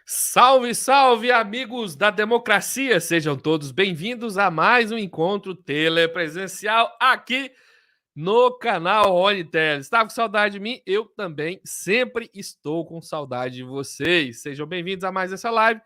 Salve, salve, amigos da democracia! Sejam todos bem-vindos a mais um encontro telepresencial aqui no canal Rony Teles. Estava com saudade de mim? Eu também sempre estou com saudade de vocês. Sejam bem-vindos a mais essa live,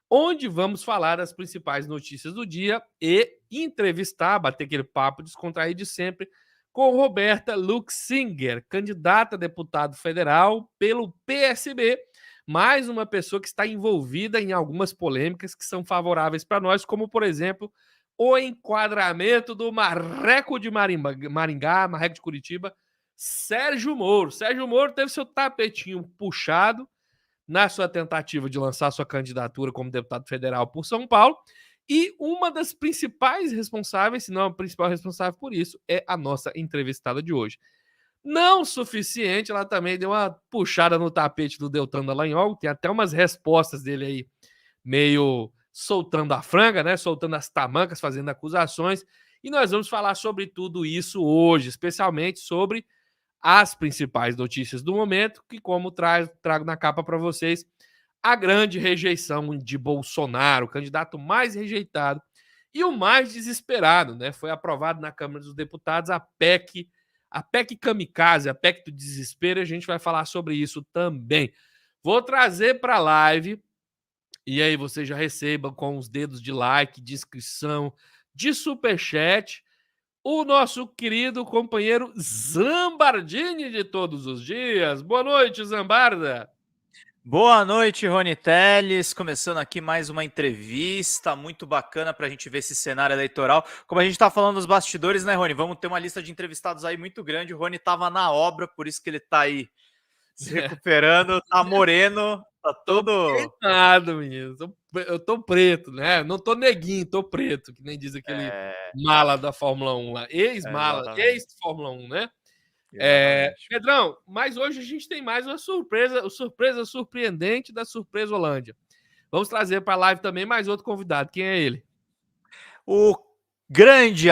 onde vamos falar das principais notícias do dia e entrevistar, bater aquele papo descontraído de sempre com Roberta Luxinger, candidata a deputado federal pelo PSB, mais uma pessoa que está envolvida em algumas polêmicas que são favoráveis para nós, como, por exemplo, o enquadramento do Marreco de Maringá, Marreco de Curitiba, Sérgio Moro. Sérgio Moro teve seu tapetinho puxado na sua tentativa de lançar sua candidatura como deputado federal por São Paulo, e uma das principais responsáveis, se não a principal responsável por isso, é a nossa entrevistada de hoje. Não suficiente, ela também deu uma puxada no tapete do Deltan Dallagnol, tem até umas respostas dele aí, meio soltando a franga, né? Soltando as tamancas, fazendo acusações, e nós vamos falar sobre tudo isso hoje, especialmente sobre as principais notícias do momento, que como trago na capa para vocês, a grande rejeição de Bolsonaro, o candidato mais rejeitado e o mais desesperado, né? Foi aprovado na Câmara dos Deputados a PEC kamikaze, a PEC do desespero, e a gente vai falar sobre isso também. Vou trazer para a live, e aí você já receba com os dedos de like, de inscrição, de superchat, o nosso querido companheiro Zambardini de todos os dias. Boa noite, Zambarda. Boa noite, Rony Teles. Começando aqui mais uma entrevista muito bacana para a gente ver esse cenário eleitoral. Como a gente está falando dos bastidores, né, Rony? Vamos ter uma lista de entrevistados aí muito grande. O Rony estava na obra, por isso que ele está aí se recuperando. Tá moreno, tá todo... Nada, menino. Eu tô preto, né? Não tô neguinho, tô preto, que nem diz aquele mala da Fórmula 1 lá. Ex-mala, ex-Fórmula 1, né? Pedrão, mas hoje a gente tem mais uma surpresa surpreendente da Surpresa Holândia. Vamos trazer para a live também mais outro convidado. Quem é ele? O grande...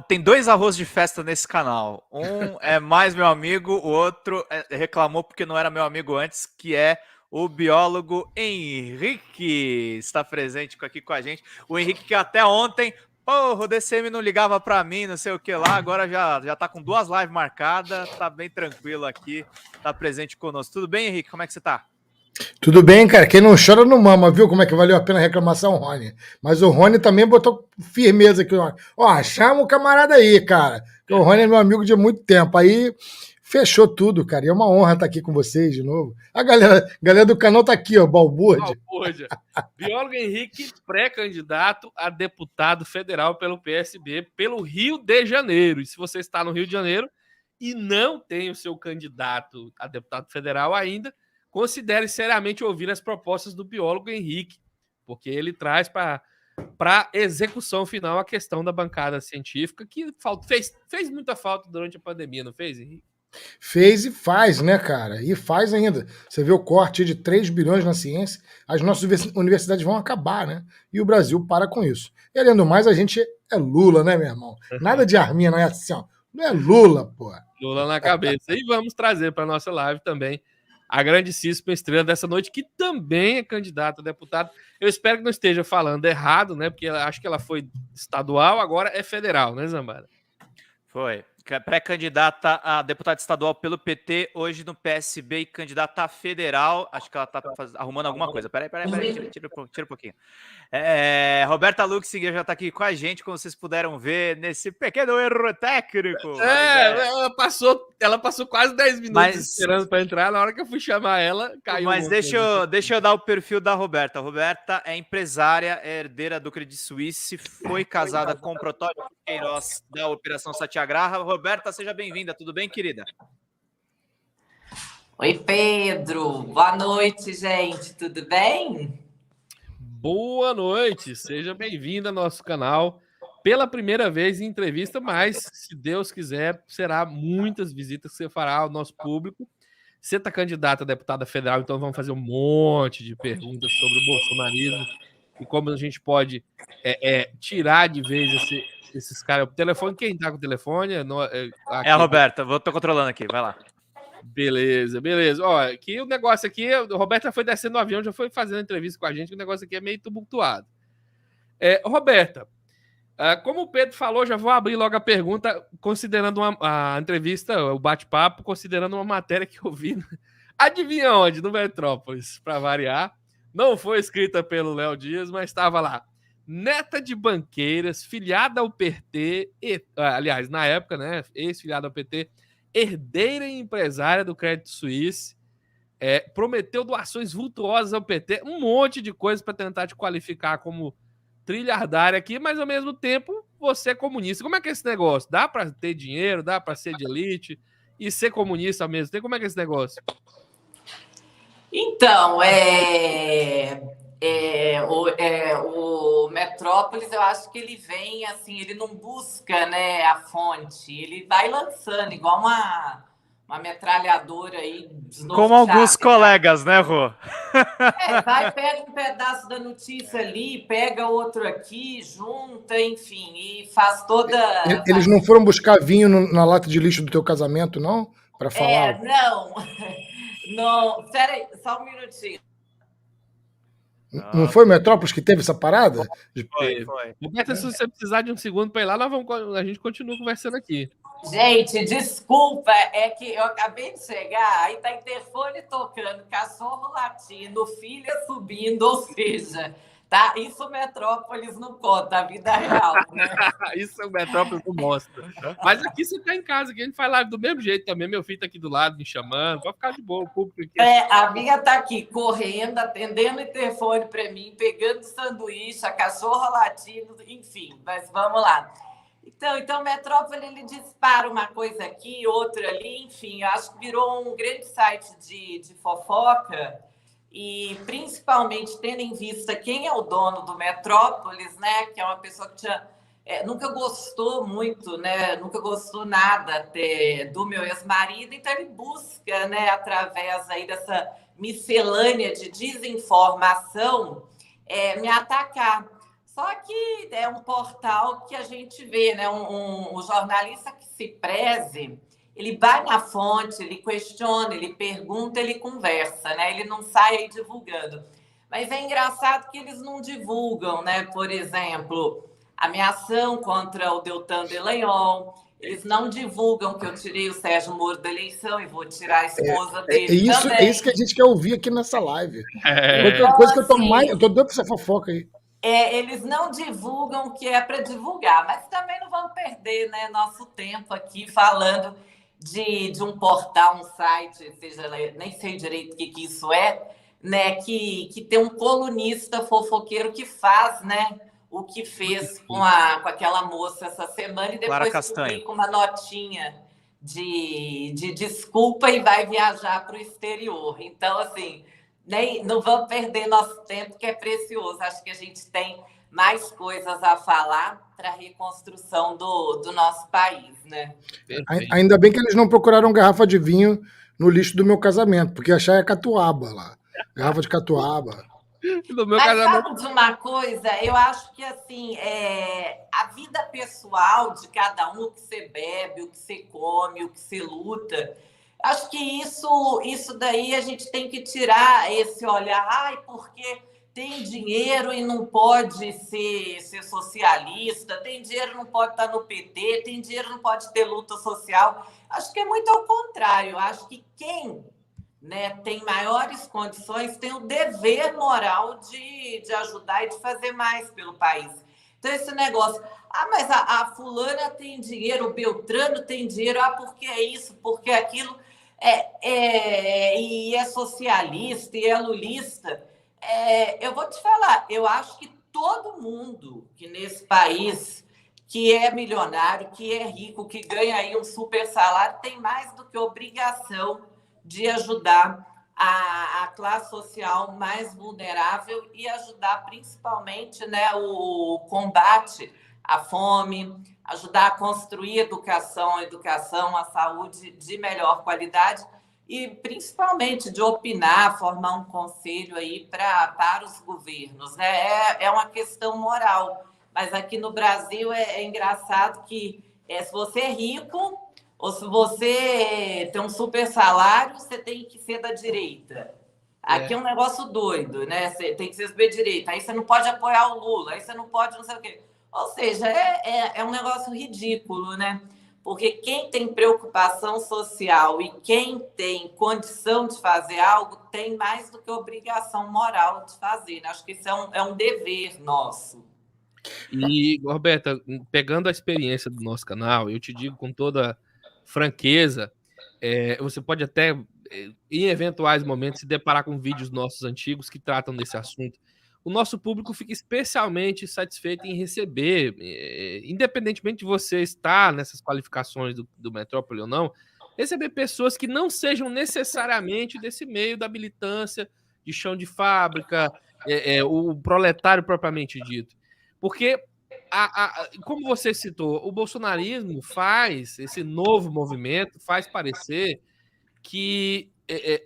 Tem dois arroz de festa nesse canal. Um é mais meu amigo, o outro reclamou porque não era meu amigo antes, que é o biólogo Henrique. Está presente aqui com a gente. O Henrique que até ontem... Porra, o DCM não ligava pra mim, não sei o que lá, agora já tá com 2 lives marcadas, tá bem tranquilo aqui, tá presente conosco. Tudo bem, Henrique? Como é que você tá? Tudo bem, cara. Quem não chora não mama, viu como é que valeu a pena a reclamação, Rony? Mas o Rony também botou firmeza aqui. Ó, chama o camarada aí, cara. O Rony é meu amigo de muito tempo. Aí fechou tudo, cara. E é uma honra estar aqui com vocês de novo. A galera do canal tá aqui, ó, balbúrdia. Biólogo Henrique, pré-candidato a deputado federal pelo PSB, pelo Rio de Janeiro. E se você está no Rio de Janeiro e não tem o seu candidato a deputado federal ainda, considere seriamente ouvir as propostas do biólogo Henrique, porque ele traz para execução final a questão da bancada científica, que fez muita falta durante a pandemia, não fez, Henrique? Fez e faz, né, cara? E faz ainda. Você vê o corte de 3 bilhões na ciência, as nossas universidades vão acabar, né? E o Brasil para com isso. E além do mais, a gente é Lula, né, meu irmão? Nada de arminha, não é assim, ó. Não é Lula, pô. Lula na cabeça. E vamos trazer para nossa live também a grandíssima estrela dessa noite, que também é candidata a deputado. Eu espero que não esteja falando errado, né? Porque acho que ela foi estadual, agora é federal, né, Zambara? Foi. Pré-candidata a deputada estadual pelo PT, hoje no PSB e candidata a federal. Acho que ela tá arrumando alguma coisa. Peraí, tira um pouquinho. Roberta Luxinger já tá aqui com a gente, como vocês puderam ver, nesse pequeno erro técnico. Ela passou quase 10 minutos esperando para entrar. Na hora que eu fui chamar ela, caiu. Mas deixa eu dar o perfil da Roberta. A Roberta é empresária, é herdeira do Credit Suisse, foi casada com o Protótipo Queiroz da Operação Satyagraha. Roberta, seja bem-vinda. Tudo bem, querida? Oi, Pedro. Boa noite, gente. Tudo bem? Boa noite. Seja bem-vinda ao nosso canal. Pela primeira vez em entrevista, mas, se Deus quiser, será muitas visitas que você fará ao nosso público. Você está candidata a deputada federal, então vamos fazer um monte de perguntas sobre o bolsonarismo e como a gente pode tirar de vez esses caras. O telefone, quem está com o telefone? É a Roberta, tô controlando aqui, vai lá. Beleza, beleza. Ó, aqui o negócio aqui, o Roberto já foi descendo no avião, já foi fazendo entrevista com a gente, o negócio aqui é meio tumultuado. Roberta, como o Pedro falou, já vou abrir logo a pergunta, considerando a entrevista, o bate-papo, considerando uma matéria que eu vi. Adivinha onde? No Metrópolis, para variar. Não foi escrita pelo Léo Dias, mas estava lá. Neta de banqueiras, filiada ao PT, aliás, na época, né? Ex-filiada ao PT, herdeira e empresária do Crédito Suisse, prometeu doações vultuosas ao PT, um monte de coisa para tentar te qualificar como trilhardária aqui, mas ao mesmo tempo você é comunista. Como é que é esse negócio? Dá para ter dinheiro, dá para ser de elite e ser comunista ao mesmo tempo? Como é que é esse negócio? Então, o Metrópolis, eu acho que ele vem assim, ele não busca, né, a fonte, ele vai lançando igual uma metralhadora aí. Como alguns colegas, né, Rô? Vai, pega um pedaço da notícia ali, pega outro aqui, junta, enfim, e faz toda... Eles não foram buscar vinho na lata de lixo do teu casamento, não? Para falar? Não, peraí, só um minutinho. Não foi o Metrópolis que teve essa parada? Foi. Roberto, se você precisar de um segundo para ir lá, a gente continua conversando aqui. Gente, desculpa, é que eu acabei de chegar, aí tá interfone tocando, cachorro latindo, filha subindo, ou seja, tá? Isso o Metrópolis não conta, a vida real, né? Isso o Metrópolis não mostra. Mas aqui você tá em casa, que a gente faz live do mesmo jeito também, meu filho tá aqui do lado me chamando, pode ficar de boa, o público aqui. A minha tá aqui correndo, atendendo o interfone para mim, pegando sanduíche, a cachorra latindo, enfim, mas vamos lá. Então, o Metrópole, ele dispara uma coisa aqui, outra ali, enfim, eu acho que virou um grande site de fofoca e, principalmente, tendo em vista quem é o dono do Metrópolis, né, que é uma pessoa que nunca gostou muito, né, nunca gostou nada até do meu ex-marido, então ele busca, né, através aí dessa miscelânea de desinformação, me atacar. Só que é um portal que a gente vê, né? Um jornalista que se preze, ele vai na fonte, ele questiona, ele pergunta, ele conversa, né? Ele não sai aí divulgando. Mas é engraçado que eles não divulgam, né? Por exemplo, a minha ação contra o Deltan Dallagnol. Eles não divulgam que eu tirei o Sérgio Moro da eleição e vou tirar a esposa dele também. É isso que a gente quer ouvir aqui nessa live. Outra coisa que eu tô doido pra essa fofoca aí. Eles não divulgam o que é para divulgar, mas também não vamos perder, né, nosso tempo aqui falando de um portal, um site, seja, nem sei direito o que isso é, né, que tem um colunista fofoqueiro que faz, né, o que fez com aquela moça essa semana e depois publica uma notinha de desculpa e vai viajar para o exterior. Então, assim... não vamos perder nosso tempo, que é precioso. Acho que a gente tem mais coisas a falar para a reconstrução do nosso país, né? Ainda bem que eles não procuraram garrafa de vinho no lixo do meu casamento, porque achar é catuaba lá. Garrafa de catuaba. Mas sabe de uma coisa? Eu acho que assim, a vida pessoal de cada um, o que você bebe, o que você come, o que você luta... Acho que isso daí a gente tem que tirar esse olhar, porque tem dinheiro e não pode ser socialista, tem dinheiro e não pode estar no PT, tem dinheiro e não pode ter luta social. Acho que é muito ao contrário. Acho que quem, né, tem maiores condições tem o dever moral de ajudar e de fazer mais pelo país. Então, esse negócio, mas a fulana tem dinheiro, o Beltrano tem dinheiro, porque é isso, porque é aquilo... e é socialista e é lulista. Eu vou te falar, eu acho que todo mundo que nesse país que é milionário, que é rico, que ganha aí um super salário, tem mais do que obrigação de ajudar a classe social mais vulnerável e ajudar principalmente, né, o combate à fome, ajudar a construir educação, a saúde de melhor qualidade e, principalmente, de opinar, formar um conselho aí para os governos, né? É uma questão moral, mas aqui no Brasil é engraçado que se você é rico, Ou se você tem um super salário, você tem que ser da direita. Aqui é um negócio doido, né? Você tem que ser da direita. Aí você não pode apoiar o Lula, aí você não pode não sei o quê. Ou seja, é um negócio ridículo, né? Porque quem tem preocupação social e quem tem condição de fazer algo tem mais do que obrigação moral de fazer. Acho que isso é um dever nosso. E, Roberta, pegando a experiência do nosso canal, eu te digo com toda franqueza, você pode até, em eventuais momentos, se deparar com vídeos nossos antigos que tratam desse assunto. O nosso público fica especialmente satisfeito em receber, independentemente de você estar nessas qualificações do Metrópole ou não, receber pessoas que não sejam necessariamente desse meio da militância, de chão de fábrica, o proletário propriamente dito. Porque, como você citou, o bolsonarismo faz, esse novo movimento, faz parecer que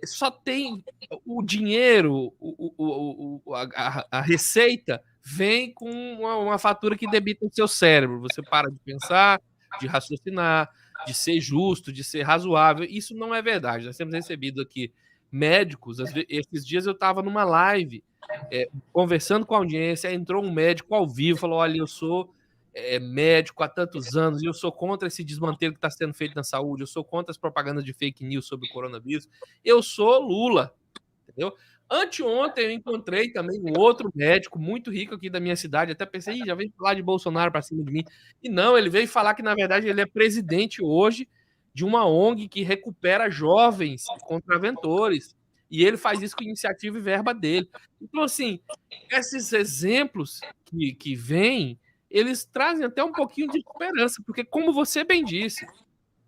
só tem o dinheiro, a receita vem com uma fatura que debita o seu cérebro. Você para de pensar, de raciocinar, de ser justo, de ser razoável. Isso não é verdade. Nós temos recebido aqui médicos. Esses dias eu estava numa live conversando com a audiência, entrou um médico ao vivo, falou: olha, eu sou médico há tantos anos e eu sou contra esse desmantelo que está sendo feito na saúde, eu sou contra as propagandas de fake news sobre o coronavírus, eu sou Lula, entendeu? Anteontem eu encontrei também um outro médico muito rico aqui da minha cidade, até pensei, já veio falar de Bolsonaro para cima de mim, e não, ele veio falar que na verdade ele é presidente hoje de uma ONG que recupera jovens contraventores, e ele faz isso com iniciativa e verba dele. Então, assim, esses exemplos que vêm, eles trazem até um pouquinho de esperança, porque, como você bem disse,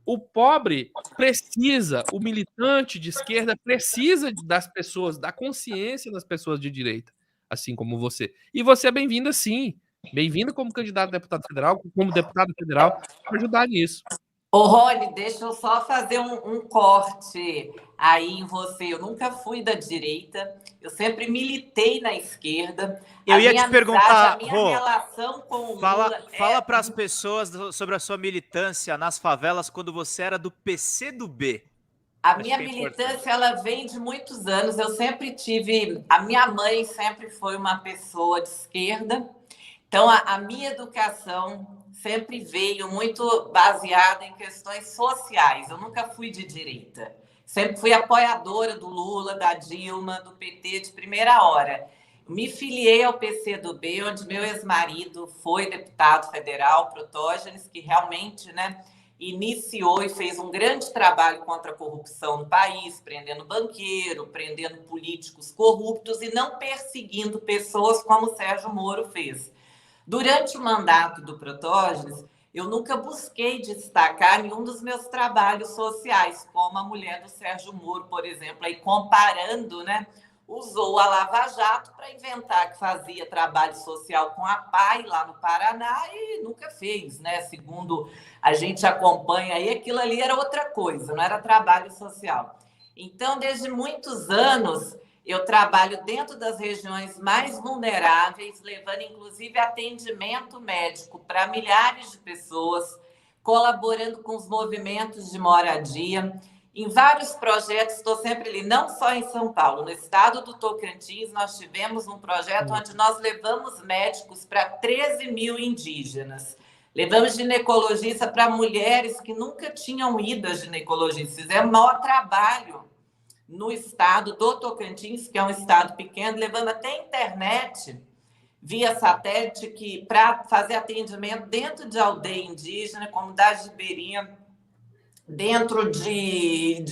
o pobre precisa, o militante de esquerda precisa das pessoas, da consciência das pessoas de direita, assim como você. E você é bem-vinda, sim. Bem-vinda como candidato a deputado federal, como deputado federal, para ajudar nisso. Ô, Rony, deixa eu só fazer um corte aí em você. Eu nunca fui da direita, eu sempre militei na esquerda. Eu ia te perguntar, a minha relação com o fala Lula para as pessoas sobre a sua militância nas favelas quando você era do PCdoB. A minha militância, ela vem de muitos anos. Eu sempre tive... A minha mãe sempre foi uma pessoa de esquerda. Então, a minha educação sempre veio muito baseada em questões sociais. Eu nunca fui de direita. Sempre fui apoiadora do Lula, da Dilma, do PT de primeira hora. Me filiei ao PCdoB, onde meu ex-marido foi deputado federal, Protógenes, que realmente, né, iniciou e fez um grande trabalho contra a corrupção no país, prendendo banqueiro, prendendo políticos corruptos e não perseguindo pessoas como o Sérgio Moro fez. Durante o mandato do Protógenes, eu nunca busquei destacar nenhum dos meus trabalhos sociais, como a mulher do Sérgio Moro, por exemplo, aí comparando, né, usou a Lava Jato para inventar que fazia trabalho social com a PAI lá no Paraná e nunca fez, né? Segundo a gente acompanha aí, aquilo ali era outra coisa, não era trabalho social. Então, desde muitos anos, eu trabalho dentro das regiões mais vulneráveis, levando inclusive atendimento médico para milhares de pessoas, colaborando com os movimentos de moradia. Em vários projetos, estou sempre ali, não só em São Paulo, no estado do Tocantins, nós tivemos um projeto onde nós levamos médicos para 13 mil indígenas. Levamos ginecologista para mulheres que nunca tinham ido a ginecologista. Fizemos o maior trabalho no estado do Tocantins, que é um estado pequeno, levando até internet via satélite para fazer atendimento dentro de aldeia indígena, comunidade ribeirinha, dentro de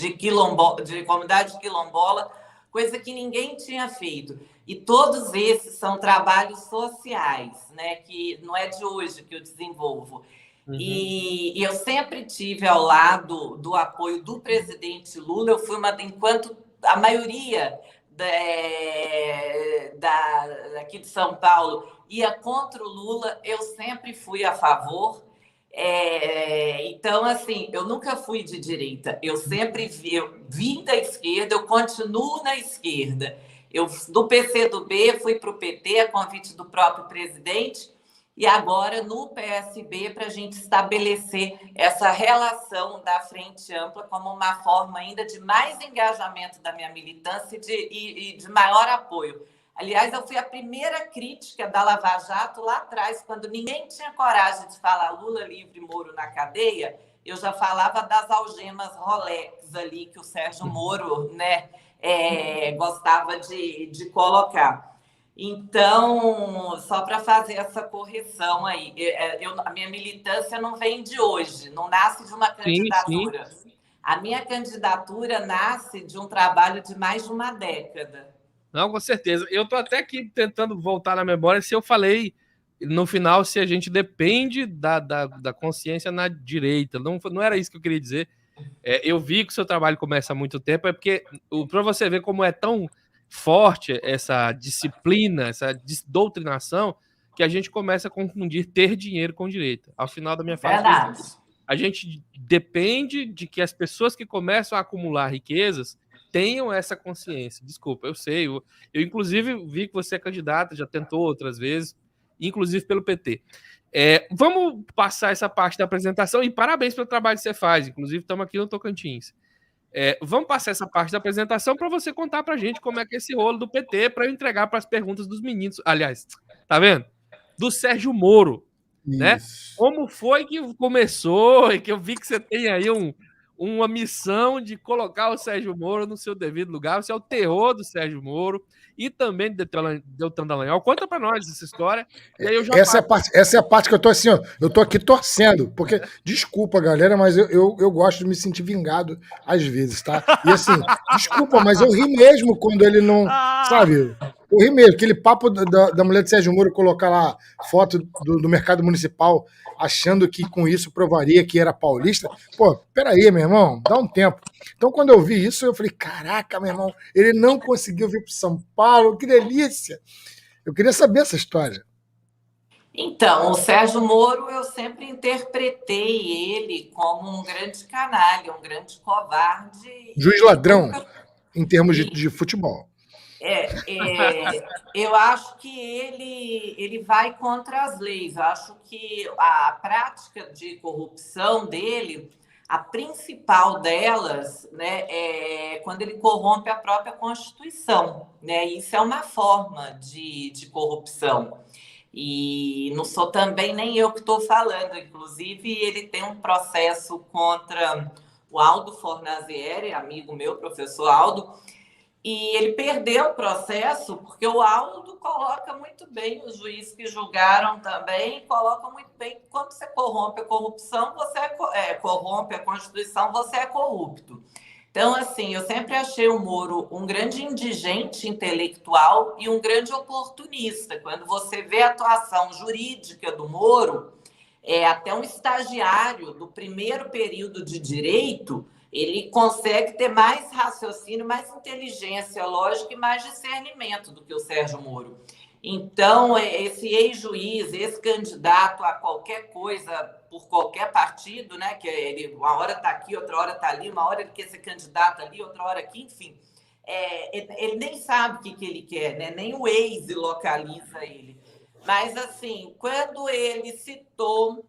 comunidade quilombola, coisa que ninguém tinha feito. E todos esses são trabalhos sociais, né, que não é de hoje que eu desenvolvo. Uhum. E eu sempre tive ao lado do apoio do presidente Lula. Eu fui enquanto a maioria daqui de São Paulo ia contra o Lula, eu sempre fui a favor. Então, assim, eu nunca fui de direita, eu sempre vim da esquerda, eu continuo na esquerda. Eu, do PCdoB, fui para o PT, a convite do próprio presidente, e agora no PSB para a gente estabelecer essa relação da Frente Ampla como uma forma ainda de mais engajamento da minha militância e de maior apoio. Aliás, eu fui a primeira crítica da Lava Jato lá atrás, quando ninguém tinha coragem de falar Lula livre, Moro na cadeia, eu já falava das algemas Rolex ali que o Sérgio Moro, né, gostava de colocar. Então, só para fazer essa correção aí, a minha militância não vem de hoje, não nasce de uma candidatura. Sim. A minha candidatura nasce de um trabalho de mais de uma década. Não, com certeza. Eu estou até aqui tentando voltar na memória se eu falei no final se a gente depende da consciência na direita. Não era isso que eu queria dizer. Eu vi que o seu trabalho começa há muito tempo, é porque, para você ver como é tão forte essa disciplina, essa doutrinação, que a gente começa a confundir ter dinheiro com direito. Ao final da minha fala, a gente depende de que as pessoas que começam a acumular riquezas tenham essa consciência. Desculpa, eu sei. Eu inclusive, vi que você é candidata, já tentou outras vezes, inclusive pelo PT. Vamos passar essa parte da apresentação, e parabéns pelo trabalho que você faz. Inclusive, estamos aqui no Tocantins. Vamos passar essa parte da apresentação para você contar para a gente como é que é esse rolo do PT, para eu entregar para as perguntas dos meninos. Aliás, tá vendo? Do Sérgio Moro. Né? Como foi que começou e que eu vi que você tem aí uma missão de colocar o Sérgio Moro no seu devido lugar. Você é o terror do Sérgio Moro e também do Deltan Dallagnol. Conta para nós essa história. E aí eu já essa é a parte que eu tô assim, ó, eu tô aqui torcendo, porque, desculpa, galera, mas eu gosto de me sentir vingado às vezes, tá? E assim, desculpa, mas eu ri mesmo quando ele não, sabe? Eu ri mesmo, aquele papo da mulher de Sérgio Moro colocar lá foto do mercado municipal, achando que com isso provaria que era paulista. Pô, peraí, meu irmão, dá um tempo. Então, quando eu vi isso, eu falei, caraca, meu irmão, ele não conseguiu vir para São Paulo, que delícia. Eu queria saber essa história. Então, o Sérgio Moro, eu sempre interpretei ele como um grande canalha, um grande covarde. Juiz ladrão, em termos de futebol. Eu acho que ele vai contra as leis. Eu acho que a prática de corrupção dele, a principal delas, né, é quando ele corrompe a própria Constituição. Né? Isso é uma forma de corrupção. E não sou também nem eu que estou falando. Inclusive, ele tem um processo contra o Aldo Fornazieri, amigo meu, professor Aldo, e ele perdeu o processo porque o Aldo coloca muito bem, os juízes que julgaram também colocam muito bem que quando você corrompe a corrupção, você corrompe a Constituição, você é corrupto. Então, assim, eu sempre achei o Moro um grande indigente intelectual e um grande oportunista. Quando você vê a atuação jurídica do Moro, até um estagiário do primeiro período de direito, ele consegue ter mais raciocínio, mais inteligência lógica e mais discernimento do que o Sérgio Moro. Então, esse ex-juiz, esse candidato a qualquer coisa, por qualquer partido, né? Que ele uma hora está aqui, outra hora está ali, uma hora ele quer ser candidato ali, outra hora aqui, enfim. Ele nem sabe o que ele quer, né? Nem o Waze localiza ele. Mas, assim, quando ele citou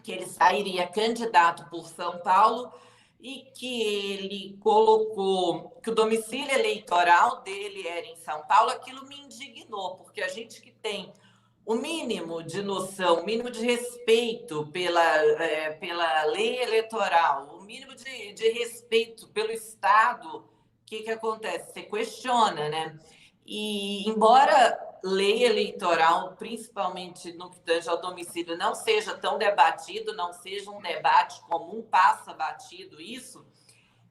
que ele sairia candidato por São Paulo e que ele colocou que o domicílio eleitoral dele era em São Paulo, aquilo me indignou, porque a gente que tem o mínimo de noção, o mínimo de respeito pela lei eleitoral, o mínimo de respeito pelo Estado, o que acontece? Você questiona, né? E, embora lei eleitoral, principalmente no que tange ao domicílio, não seja tão debatido, não seja um debate comum, passa batido isso,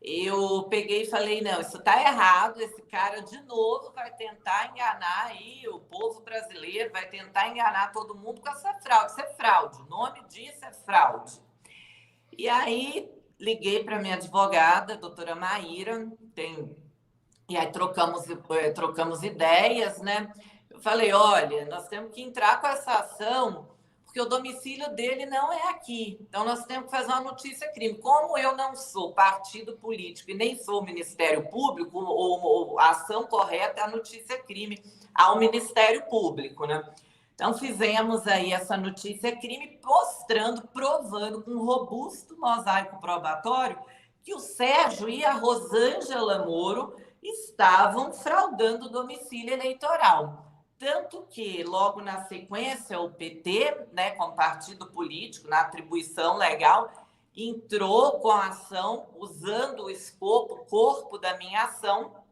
eu peguei e falei, não, isso está errado, esse cara de novo vai tentar enganar aí o povo brasileiro, vai tentar enganar todo mundo com essa fraude. Isso é fraude, o nome disso é fraude. E aí liguei para minha advogada, a doutora Maíra, e aí trocamos ideias, né? Eu falei, olha, nós temos que entrar com essa ação porque o domicílio dele não é aqui. Então, nós temos que fazer uma notícia-crime. Como eu não sou partido político e nem sou Ministério Público, a ação correta é a notícia-crime ao Ministério Público, né? Então, fizemos aí essa notícia crime, mostrando, provando com um robusto mosaico probatório que o Sérgio e a Rosângela Moro estavam fraudando o domicílio eleitoral. Tanto que, logo na sequência, o PT, né, como partido político, na atribuição legal, entrou com a ação, usando o escopo, o corpo da minha ação,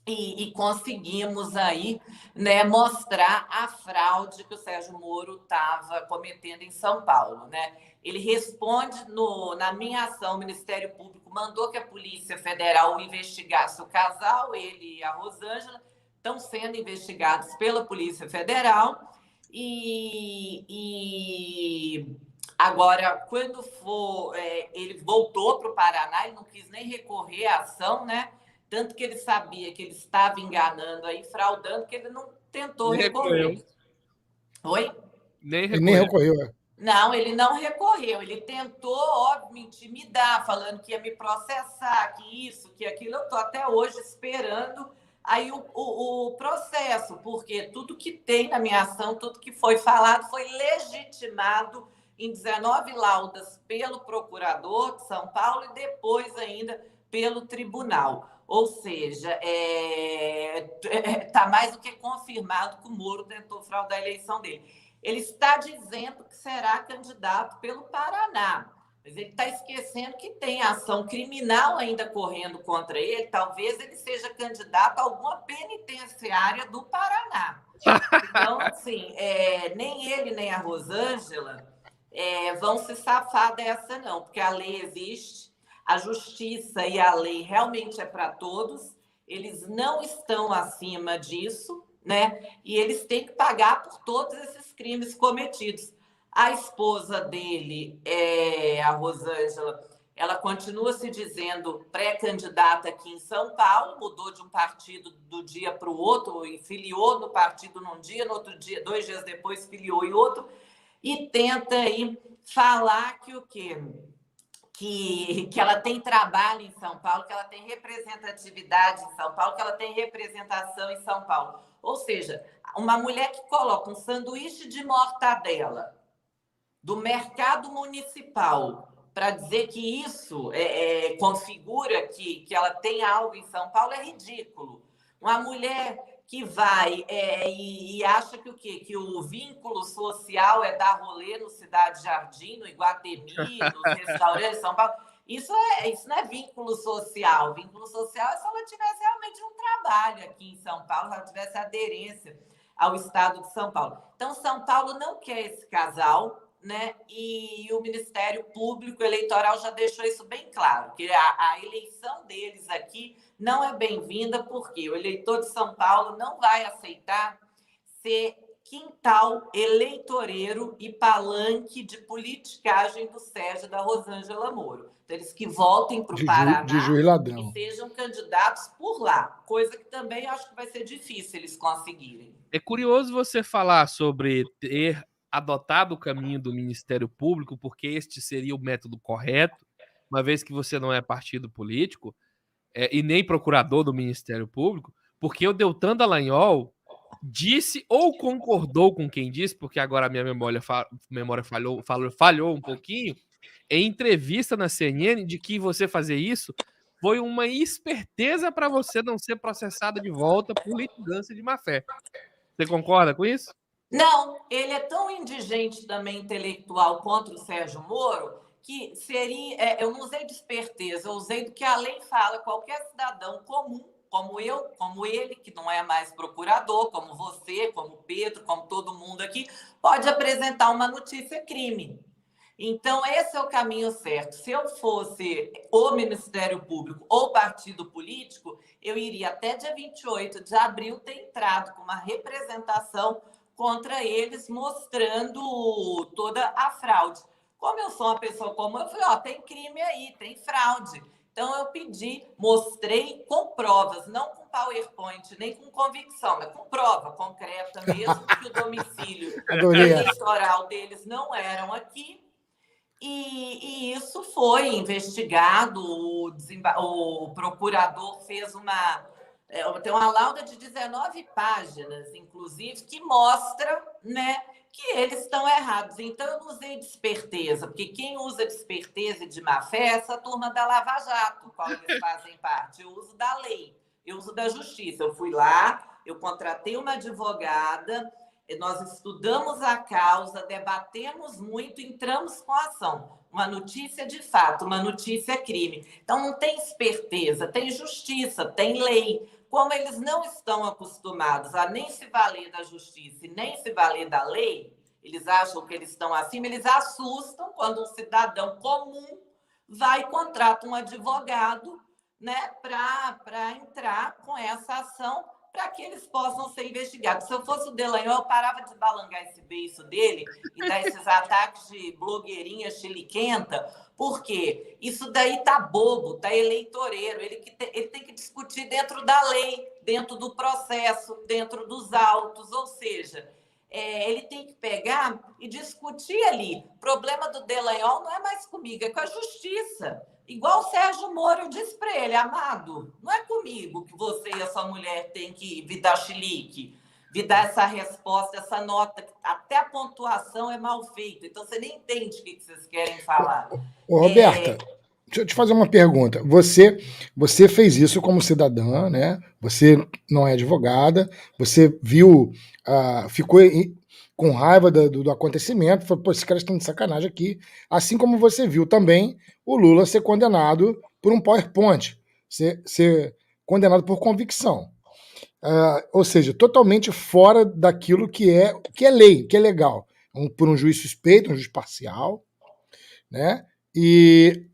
e conseguimos aí, né, mostrar a fraude que o Sérgio Moro estava cometendo em São Paulo, né? Ele responde na minha ação, o Ministério Público mandou que a Polícia Federal investigasse o casal, ele e a Rosângela, estão sendo investigados pela Polícia Federal e agora, quando for, ele voltou para o Paraná, ele não quis nem recorrer à ação, né? Tanto que ele sabia que ele estava enganando aí, fraudando, que ele não tentou recorrer. Oi? Ele nem recorreu. Não, ele não recorreu. Ele tentou, óbvio, me intimidar, falando que ia me processar, que isso, que aquilo. Eu estou até hoje esperando aí o processo, porque tudo que tem na minha ação, tudo que foi falado, foi legitimado em 19 laudas pelo procurador de São Paulo e depois ainda pelo tribunal. Ou seja, está mais do que confirmado que o Moro tentou fraudar a eleição dele. Ele está dizendo que será candidato pelo Paraná, mas ele está esquecendo que tem ação criminal ainda correndo contra ele. Talvez ele seja candidato a alguma penitenciária do Paraná. Então, assim, nem ele nem a Rosângela vão se safar dessa, não, porque a lei existe. A justiça e a lei realmente é para todos, eles não estão acima disso, né? E eles têm que pagar por todos esses crimes cometidos. A esposa dele, a Rosângela, ela continua se dizendo pré-candidata aqui em São Paulo, mudou de um partido do dia para o outro, e filiou no partido num dia, no outro dia, 2 dias depois, filiou em outro, e tenta aí falar que o quê? Que ela tem trabalho em São Paulo, que ela tem representatividade em São Paulo, que ela tem representação em São Paulo. Ou seja, uma mulher que coloca um sanduíche de mortadela do mercado municipal para dizer que isso configura que ela tem algo em São Paulo é ridículo. Uma mulher que vai e acha que o quê? Que o vínculo social é dar rolê no Cidade Jardim, no Iguatemi, nos restaurantes de São Paulo. Isso não é vínculo social. Vínculo social é se ela tivesse realmente um trabalho aqui em São Paulo, se ela tivesse aderência ao estado de São Paulo. Então, São Paulo não quer esse casal, né? E o Ministério Público Eleitoral já deixou isso bem claro, que a eleição deles aqui não é bem-vinda, porque o eleitor de São Paulo não vai aceitar ser quintal eleitoreiro e palanque de politicagem do Sérgio e da Rosângela Moro. Então, eles que voltem para o Paraná e sejam candidatos por lá, coisa que também acho que vai ser difícil eles conseguirem. É curioso você falar sobre ter adotado o caminho do Ministério Público, porque este seria o método correto, uma vez que você não é partido político, e nem procurador do Ministério Público, porque o Deltan Dallagnol disse ou concordou com quem disse, porque agora a minha memória falhou um pouquinho, em entrevista na CNN, de que você fazer isso foi uma esperteza para você não ser processada de volta por litigância de má-fé. Você concorda com isso? Não, ele é tão indigente também intelectual contra o Sérgio Moro que seria, eu não usei de esperteza, eu usei do que a lei fala, qualquer cidadão comum, como eu, como ele, que não é mais procurador, como você, como Pedro, como todo mundo aqui, pode apresentar uma notícia crime. Então, esse é o caminho certo. Se eu fosse o Ministério Público ou partido político, eu iria até dia 28 de abril ter entrado com uma representação contra eles, mostrando toda a fraude. Como eu sou uma pessoa comum, eu falei, tem crime aí, tem fraude. Então, eu pedi, mostrei com provas, não com PowerPoint, nem com convicção, mas com prova concreta mesmo, que o domicílio eleitoral deles não eram aqui. E isso foi investigado, o procurador fez uma Tem uma lauda de 19 páginas, inclusive, que mostra, né, que eles estão errados. Então, eu não usei desperteza, porque quem usa desperteza e de má fé é essa turma da Lava Jato, qual eles fazem parte. Eu uso da lei, eu uso da justiça. Eu fui lá, eu contratei uma advogada, nós estudamos a causa, debatemos muito, entramos com a ação. Uma notícia de fato, uma notícia crime. Então, não tem esperteza, tem justiça, tem lei. Como eles não estão acostumados a nem se valer da justiça e nem se valer da lei, eles acham que eles estão acima, eles assustam quando um cidadão comum vai e contrata um advogado, né, para entrar com essa ação, para que eles possam ser investigados. Se eu fosse o Delanhol, eu parava de balangar esse beiço dele e dar esses ataques de blogueirinha chiliquenta, porque isso daí tá bobo, tá eleitoreiro. Ele tem que discutir dentro da lei, dentro do processo, dentro dos autos, ou seja, ele tem que pegar e discutir ali. O problema do Delanhol não é mais comigo, é com a justiça. Igual o Sérgio Moro disse para ele, amado, não é comigo que você e a sua mulher têm que vir dar chilique, vir dar essa resposta, essa nota, até a pontuação é mal feita, então você nem entende o que vocês querem falar. Ô, Roberta, deixa eu te fazer uma pergunta. Você fez isso como cidadã, né? Você não é advogada, você viu, ficou com raiva do acontecimento, falou, pô, esses caras estão de sacanagem aqui. Assim como você viu também o Lula ser condenado por um PowerPoint, ser condenado por convicção. Ou seja, totalmente fora daquilo que é lei, que é legal. Por um juiz suspeito, um juiz parcial, né? E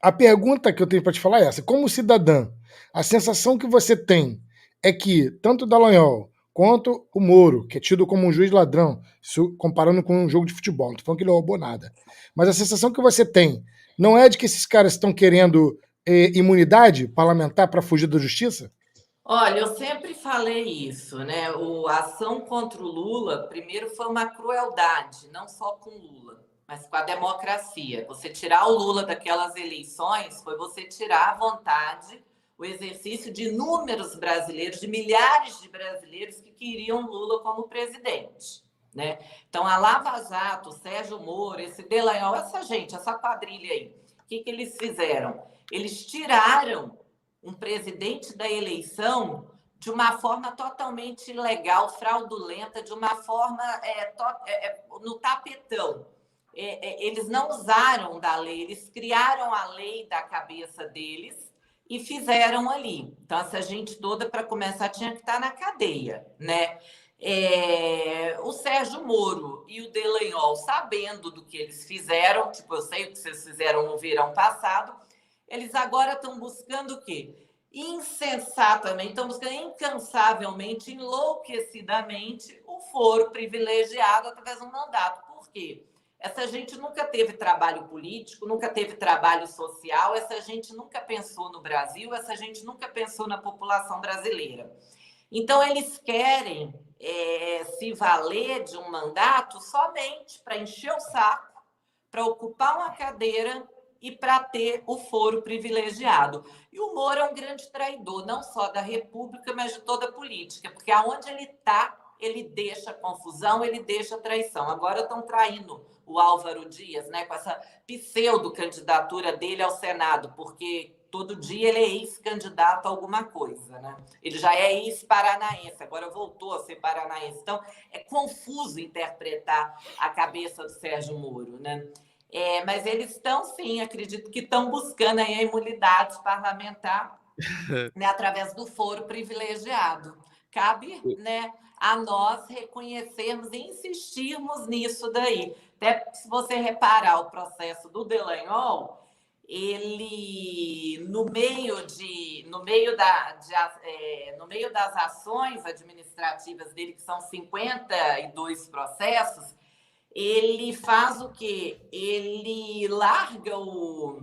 a pergunta que eu tenho para te falar é essa. Como cidadã, a sensação que você tem é que tanto o Dallagnol quanto o Moro, que é tido como um juiz ladrão, comparando com um jogo de futebol, não estou falando que ele roubou nada, mas a sensação que você tem não é de que esses caras estão querendo imunidade parlamentar para fugir da justiça? Olha, eu sempre falei isso, né? A ação contra o Lula, primeiro, foi uma crueldade, não só com o Lula, mas com a democracia. Você tirar o Lula daquelas eleições foi você tirar a vontade, o exercício de inúmeros brasileiros, de milhares de brasileiros que queriam Lula como presidente, né? Então, a Lava Jato, o Sérgio Moro, esse Delanhol, essa gente, essa quadrilha aí, o que eles fizeram? Eles tiraram um presidente da eleição de uma forma totalmente ilegal, fraudulenta, de uma forma no tapetão. Eles não usaram da lei, eles criaram a lei da cabeça deles e fizeram ali. Então, essa gente toda, para começar, tinha que estar na cadeia, né? O Sérgio Moro e o Delanhol, sabendo do que eles fizeram, tipo, eu sei o que vocês fizeram no verão passado, eles agora estão buscando o quê? Insensatamente, estão buscando incansavelmente, enlouquecidamente, o foro privilegiado através de um mandato. Por quê? Essa gente nunca teve trabalho político, nunca teve trabalho social, essa gente nunca pensou no Brasil, essa gente nunca pensou na população brasileira. Então, eles querem se valer de um mandato somente para encher o saco, para ocupar uma cadeira e para ter o foro privilegiado. E o Moro é um grande traidor, não só da República, mas de toda a política, porque aonde ele está, ele deixa confusão, ele deixa traição. Agora estão traindo o Álvaro Dias, né, com essa pseudo-candidatura dele ao Senado, porque todo dia ele é ex-candidato a alguma coisa, né? Ele já é ex-paranaense, agora voltou a ser paranaense. Então, é confuso interpretar a cabeça do Sérgio Moro, né? Mas eles estão, sim, acredito que estão buscando aí a imunidade parlamentar, né, através do foro privilegiado. Cabe, né, a nós reconhecermos e insistirmos nisso daí. Até se você reparar o processo do Delanhol, ele, no meio das ações administrativas dele, que são 52 processos, ele faz o quê? Ele larga o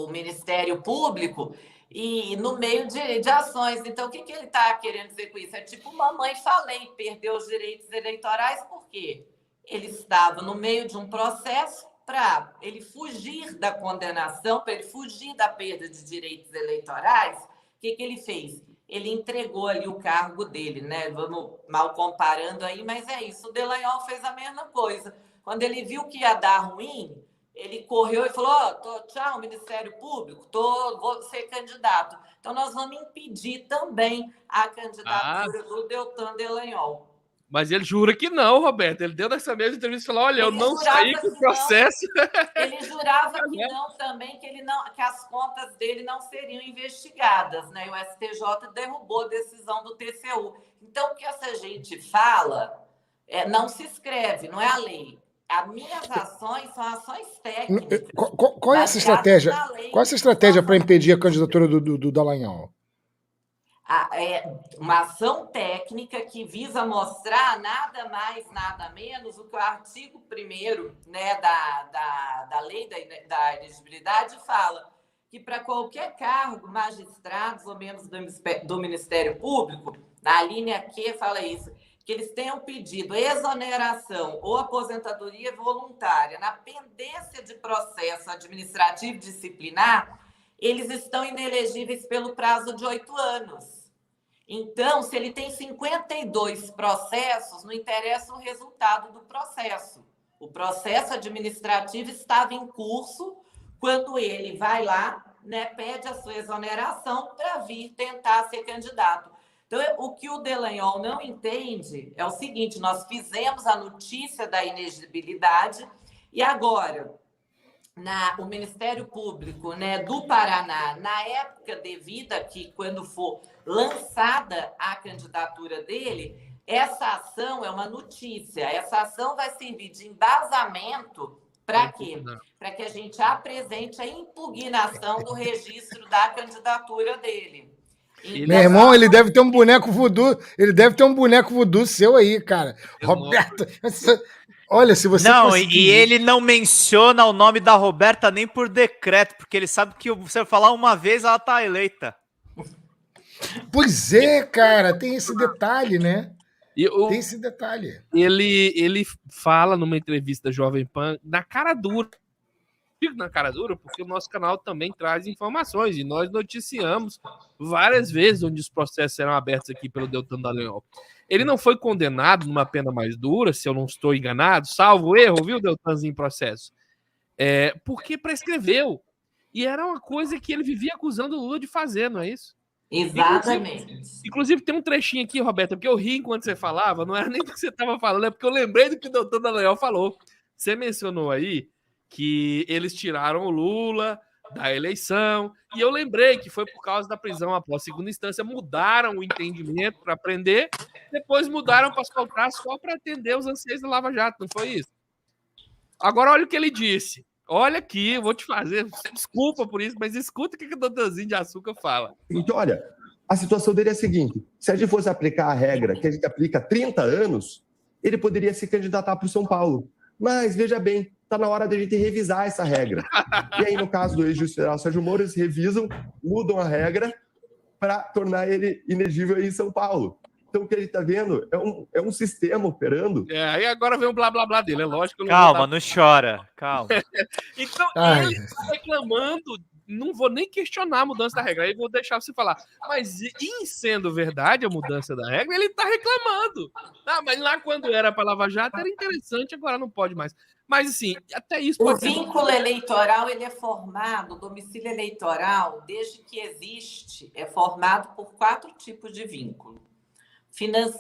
Ministério Público e no meio de ações. Então, o que ele está querendo dizer com isso? É tipo, mamãe falei, perdeu os direitos eleitorais, por quê? Ele estava no meio de um processo para ele fugir da condenação, para ele fugir da perda de direitos eleitorais, que ele fez? Ele entregou ali o cargo dele, né? Vamos mal comparando aí, mas é isso. O Dallagnol fez a mesma coisa. Quando ele viu que ia dar ruim, ele correu e falou: tchau, Ministério Público, vou ser candidato. Então, nós vamos impedir também a candidatura do Deltan Dallagnol. Mas ele jura que não, Roberto. Ele deu nessa mesma entrevista e falou: olha, eu não saí com o processo. Ele jurava que não também, que as contas dele não seriam investigadas, né? E o STJ derrubou a decisão do TCU. Então, o que essa gente fala não se escreve, não é a lei. As minhas ações são ações técnicas. Qual é essa estratégia? Qual é essa estratégia para impedir a candidatura do Dallagnol? É uma ação técnica que visa mostrar nada mais, nada menos do que o artigo 1º, né, da lei da elegibilidade fala, que para qualquer cargo, magistrados ou membros do Ministério Público, na linha Q fala isso, que eles tenham pedido exoneração ou aposentadoria voluntária na pendência de processo administrativo disciplinar, eles estão inelegíveis pelo prazo de 8 anos. Então, se ele tem 52 processos, não interessa o resultado do processo. O processo administrativo estava em curso quando ele vai lá, né, pede a sua exoneração para vir tentar ser candidato. Então, o que o Dallagnol não entende é o seguinte: nós fizemos a notícia da inegibilidade e agora o Ministério Público, né, do Paraná, na época devida, que quando for lançada a candidatura dele, essa ação é uma notícia. Essa ação vai servir de embasamento para quê? Para que a gente apresente a impugnação do registro da candidatura dele. Então, meu irmão, ele deve ter um boneco voodoo, seu aí, cara. Roberto, olha, se você não, conseguir... e ele não menciona o nome da Roberta nem por decreto, porque ele sabe que você falar uma vez, ela tá eleita. Pois é, cara, tem esse detalhe, né? Tem esse detalhe. Ele fala numa entrevista da Jovem Pan, na cara dura. Digo na cara dura porque o nosso canal também traz informações e nós noticiamos várias vezes onde os processos serão abertos aqui pelo Deltan Dallagnol. Ele não foi condenado numa pena mais dura, se eu não estou enganado, salvo erro, viu, Deltanzinho, em processo? Porque prescreveu. E era uma coisa que ele vivia acusando o Lula de fazer, não é isso? Exatamente. Inclusive, tem um trechinho aqui, Roberta, porque eu ri enquanto você falava, não era nem do que você estava falando, é porque eu lembrei do que o Deltan Dallagnol falou. Você mencionou aí que eles tiraram o Lula da eleição, e eu lembrei que foi por causa da prisão após segunda instância, mudaram o entendimento para prender, depois mudaram para soltar só para atender os anseios da Lava Jato, não foi isso? Agora olha o que ele disse. Olha aqui, eu vou te fazer, desculpa por isso, mas escuta o que o doutorzinho de açúcar fala. Então, olha, a situação dele é a seguinte: se a gente fosse aplicar a regra que a gente aplica há 30 anos, ele poderia se candidatar para o São Paulo. Mas, veja bem, está na hora de a gente revisar essa regra. E aí, no caso do ex-juiz federal Sérgio Moro, eles revisam, mudam a regra para tornar ele inelegível em São Paulo. Então, o que ele está vendo é um sistema operando. Aí agora vem um blá blá blá dele, é lógico. Calma, não chora, calma. Então, ele está reclamando, não vou nem questionar a mudança da regra, aí vou deixar você falar. Mas, em sendo verdade a mudança da regra, ele está reclamando. Mas lá quando era para Lava Jato era interessante, agora não pode mais. Mas, assim, até isso pode ser... O vínculo eleitoral, ele é formado, o domicílio eleitoral, desde que existe, é formado por 4 tipos de vínculo.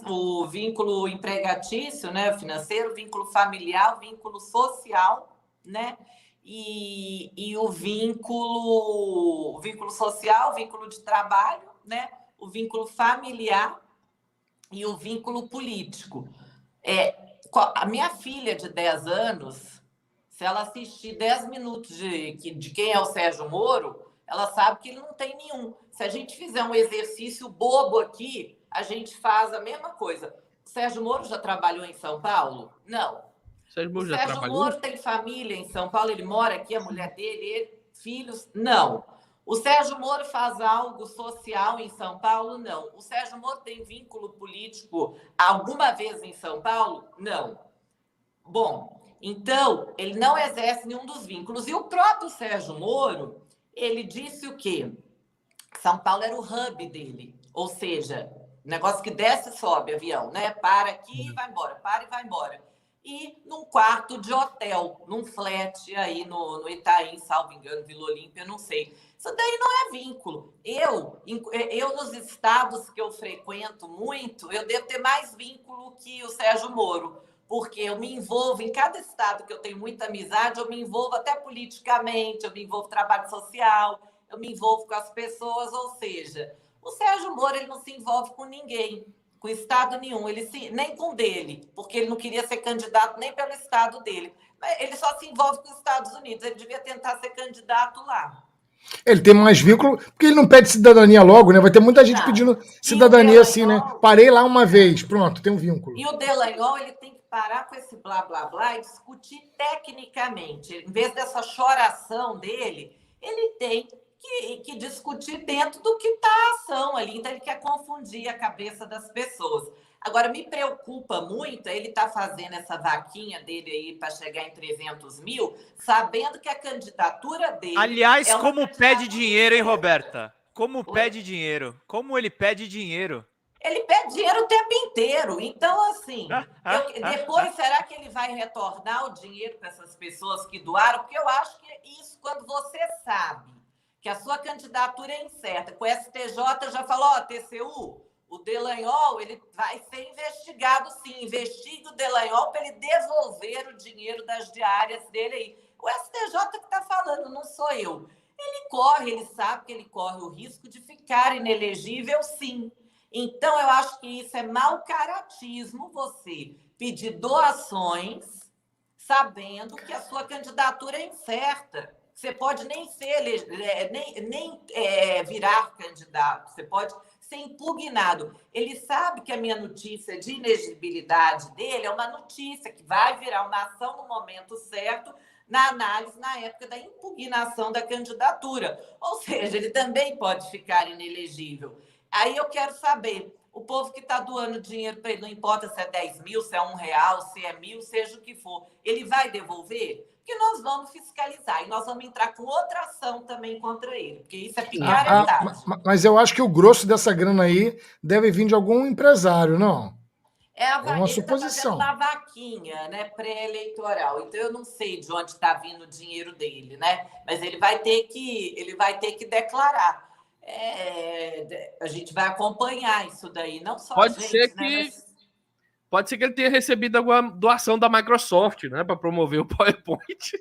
O vínculo empregatício, né, financeiro, vínculo familiar, o vínculo social, né, e o vínculo social, o vínculo de trabalho, né, o vínculo familiar e o vínculo político. A minha filha de 10 anos, se ela assistir 10 minutos de quem é o Sérgio Moro, ela sabe que ele não tem nenhum. Se a gente fizer um exercício bobo aqui, a gente faz a mesma coisa. O Sérgio Moro já trabalhou em São Paulo? Não. O Sérgio Moro tem família em São Paulo? Ele mora aqui, a mulher dele, filhos? Não. O Sérgio Moro faz algo social em São Paulo? Não. O Sérgio Moro tem vínculo político alguma vez em São Paulo? Não. Bom, então, ele não exerce nenhum dos vínculos. E o próprio Sérgio Moro, ele disse o quê? São Paulo era o hub dele, ou seja, negócio que desce e sobe avião, né? Para aqui e vai embora, para e vai embora. E num quarto de hotel, num flat aí no Itaim, salvo engano, Vila Olímpia, não sei. Isso daí não é vínculo. Eu, nos estados que eu frequento muito, eu devo ter mais vínculo que o Sérgio Moro, porque eu me envolvo em cada estado que eu tenho muita amizade, eu me envolvo até politicamente, eu me envolvo em trabalho social, eu me envolvo com as pessoas, ou seja, o Sérgio Moro ele não se envolve com ninguém, com estado nenhum, nem com dele, porque ele não queria ser candidato nem pelo estado dele. Ele só se envolve com os Estados Unidos, ele devia tentar ser candidato lá. Ele tem mais vínculo, porque ele não pede cidadania logo, né? Vai ter muita gente pedindo cidadania assim, né? Parei lá uma vez, pronto, tem um vínculo. E o Dallagnol, ele tem que parar com esse blá, blá, blá e discutir tecnicamente. Em vez dessa choração dele, ele tem que discutir dentro do que está a ação ali. Então, ele quer confundir a cabeça das pessoas. Agora, me preocupa muito ele estar fazendo essa vaquinha dele aí para chegar em 300 mil, sabendo que a candidatura dele... Aliás, como pede dinheiro, hein, Roberta? Como pede dinheiro? Como ele pede dinheiro? Ele pede dinheiro o tempo inteiro. Então, assim, depois, será que ele vai retornar o dinheiro para essas pessoas que doaram? Porque eu acho que isso, quando você sabe que a sua candidatura é incerta, com o STJ já falou, ó, TCU, o Dallagnol, ele vai ser investigado, sim. Investiga o Dallagnol para ele devolver o dinheiro das diárias dele aí. O STJ que está falando, não sou eu. Ele sabe que ele corre o risco de ficar inelegível, sim. Então, eu acho que isso é mau caratismo, você pedir doações sabendo que a sua candidatura é incerta. Você pode nem ser, virar candidato, você pode ser impugnado. Ele sabe que a minha notícia de inelegibilidade dele é uma notícia que vai virar uma ação no momento certo, na análise, na época da impugnação da candidatura. Ou seja, ele também pode ficar inelegível. Aí eu quero saber, o povo que está doando dinheiro para ele, não importa se é 10 mil, se é R$1, se é 1.000, seja o que for, ele vai devolver? Porque nós vamos fiscalizar e nós vamos entrar com outra ação também contra ele, porque isso é picaretagem. Mas eu acho que o grosso dessa grana aí deve vir de algum empresário, não? É uma suposição. Ele está fazendo uma vaquinha, né, pré-eleitoral. Então eu não sei de onde está vindo o dinheiro dele, né? Mas ele vai ter que declarar. A gente vai acompanhar isso daí, não só Pode a gente, ser né, que mas... Pode ser que ele tenha recebido alguma doação da Microsoft, né, para promover o PowerPoint.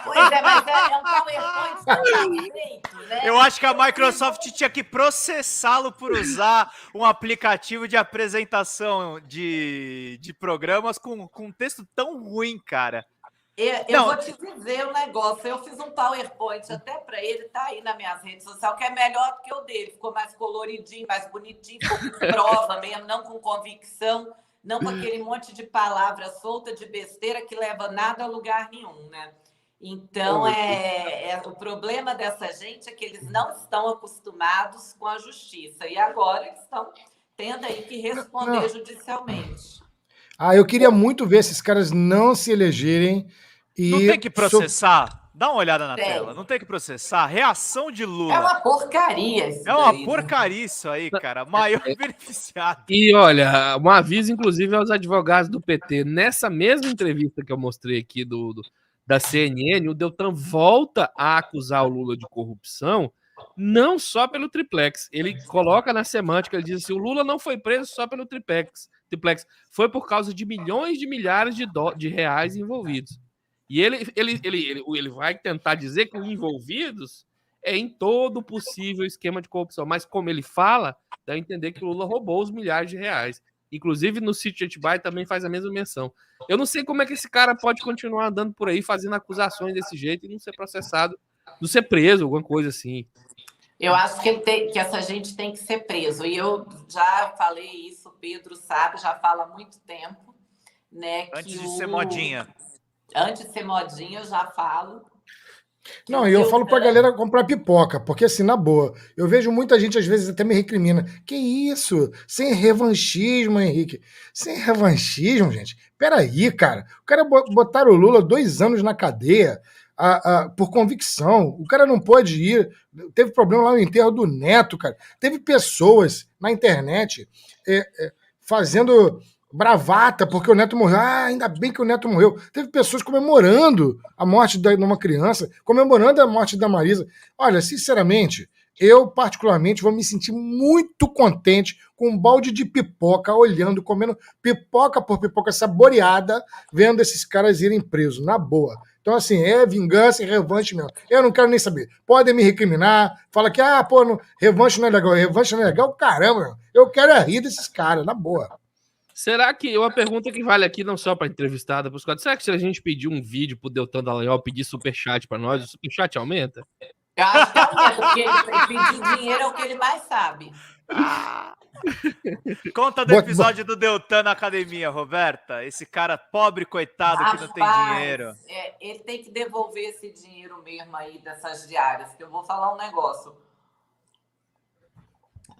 Pois é, mas é um PowerPoint tão feito, né? Eu acho que a Microsoft tinha que processá-lo por usar um aplicativo de apresentação de programas com um texto tão ruim, cara. Eu vou te dizer um negócio. Eu fiz um PowerPoint até para ele, tá aí nas minhas redes sociais, que é melhor do que o dele. Ficou mais coloridinho, mais bonitinho, ficou com prova mesmo, não com convicção, não com aquele monte de palavra solta de besteira que leva nada a lugar nenhum, né? Então, o problema dessa gente é que eles não estão acostumados com a justiça. E agora eles estão tendo aí que responder judicialmente. Eu queria muito ver esses caras não se elegerem. E não tem que processar? Dá uma olhada na tela. Não tem que processar? Reação de Lula. É uma porcaria isso É uma daí, porcaria isso aí, cara. Maior beneficiado. E olha, um aviso, inclusive, aos advogados do PT. Nessa mesma entrevista que eu mostrei aqui da CNN, o Deltan volta a acusar o Lula de corrupção, não só pelo triplex. Ele coloca na semântica, ele diz assim, o Lula não foi preso só pelo triplex. Foi por causa de milhões de milhares de reais envolvidos. E ele vai tentar dizer que os envolvidos é em todo possível esquema de corrupção. Mas como ele fala, dá a entender que o Lula roubou os milhares de reais. Inclusive, no sítio de Atibaia também faz a mesma menção. Eu não sei como é que esse cara pode continuar andando por aí fazendo acusações desse jeito e não ser processado, não ser preso, alguma coisa assim. Eu acho que essa gente tem que ser preso. E eu já falei isso, o Pedro sabe, já fala há muito tempo, né? Antes de ser modinha. Antes de ser modinha, eu já falo. Não, e eu falo pra galera comprar pipoca, porque assim, na boa, eu vejo muita gente às vezes até me recrimina. Que isso? Sem revanchismo, Henrique. Sem revanchismo, gente? Peraí, cara. O cara botaram o Lula 2 anos na cadeia. por convicção. O cara não pode ir. Teve problema lá no enterro do Neto, cara. Teve pessoas na internet fazendo bravata porque o Neto morreu. Ah, ainda bem que o Neto morreu. Teve pessoas comemorando a morte de uma criança, comemorando a morte da Marisa. Olha, sinceramente, eu particularmente vou me sentir muito contente com um balde de pipoca, olhando, comendo pipoca por pipoca saboreada, vendo esses caras irem presos, na boa. Então, assim, é vingança e revanche mesmo. Eu não quero nem saber. Podem me recriminar, fala que, revanche não é legal. Revanche não é legal, caramba, meu. Eu quero rir desses caras, na boa. Será que, uma pergunta que vale aqui, não só para entrevistada, será que se a gente pedir um vídeo pro Deltan Dallagnol, pedir superchat para nós, o superchat aumenta? Eu acho que aumenta, porque ele pedir dinheiro é o que ele mais sabe. Conta do episódio do Deltan na academia, Roberta. Esse cara pobre, coitado, que não tem dinheiro. Ele tem que devolver esse dinheiro mesmo aí dessas diárias, que eu vou falar um negócio.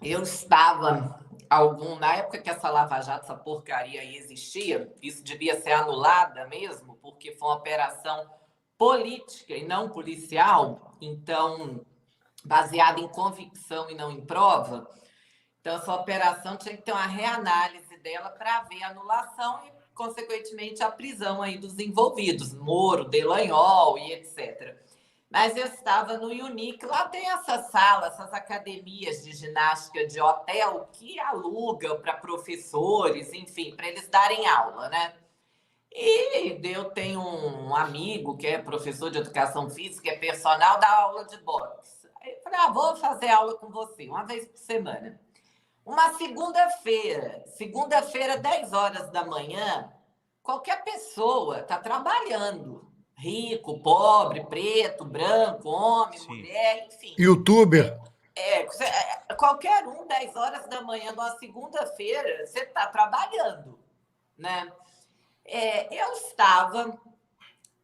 Eu estava, na época que essa Lava Jato, essa porcaria aí existia, isso devia ser anulada mesmo, porque foi uma operação política e não policial, então, baseada em convicção e não em prova. Então, essa operação tinha que ter uma reanálise dela para ver a anulação e, consequentemente, a prisão aí dos envolvidos, Moro, Dallagnol e etc. Mas eu estava no Unic, lá tem essa sala, essas academias de ginástica de hotel que alugam para professores, enfim, para eles darem aula, né? E eu tenho um amigo que é professor de educação física, é personal, dá aula de boxe. Aí eu falei, vou fazer aula com você, uma vez por semana. Uma segunda-feira, 10 horas da manhã, qualquer pessoa está trabalhando. Rico, pobre, preto, branco, homem, sim, mulher, enfim. Youtuber. Qualquer 10 horas da manhã, numa segunda-feira, você está trabalhando, né? Eu estava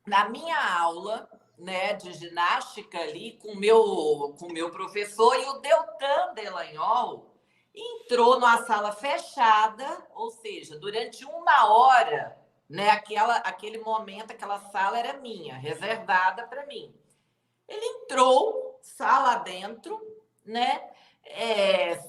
na minha aula, né, de ginástica ali com o meu professor, e o Deltan Dallagnol entrou numa sala fechada, ou seja, durante 1 hora, né, aquele momento, aquela sala era minha, reservada para mim. Ele entrou, sala dentro, né,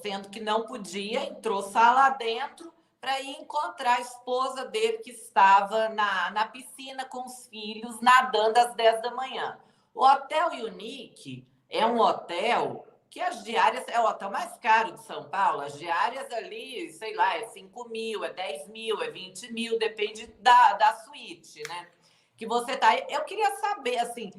sendo que não podia, entrou sala dentro para ir encontrar a esposa dele, que estava na piscina com os filhos, nadando às 10 da manhã. O Hotel Unique é um hotel que as diárias é o hotel mais caro de São Paulo. As diárias ali, sei lá, é 5 mil, é 10 mil, é 20 mil, depende da suíte, né? Que você tá. Eu queria saber, assim,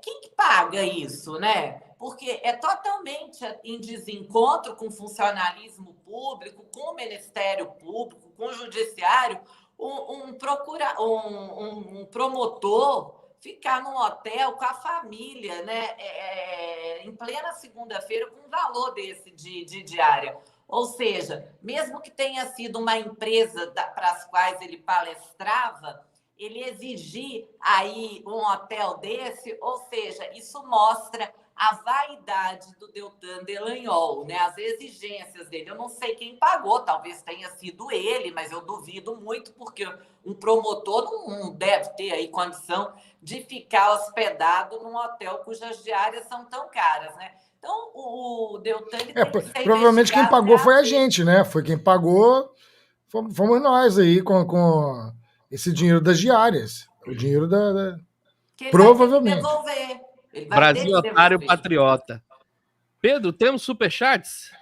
quem que paga isso, né? Porque é totalmente em desencontro com o funcionalismo público, com o Ministério Público, com o Judiciário, um promotor ficar num hotel com a família, né? Em plena segunda-feira, com um valor desse de diária. Ou seja, mesmo que tenha sido uma empresa para as quais ele palestrava, ele exigir aí um hotel desse, ou seja, isso mostra a vaidade do Deltan Dallagnol, né? As exigências dele. Eu não sei quem pagou, talvez tenha sido ele, mas eu duvido muito, porque um promotor não deve ter aí condição de ficar hospedado num hotel cujas diárias são tão caras, né? Então, o Deltan... provavelmente quem pagou foi a gente, né? Foi quem pagou, fomos nós aí com esse dinheiro das diárias. O dinheiro da... Provavelmente. Brasil otário patriota. Pedro, temos superchats?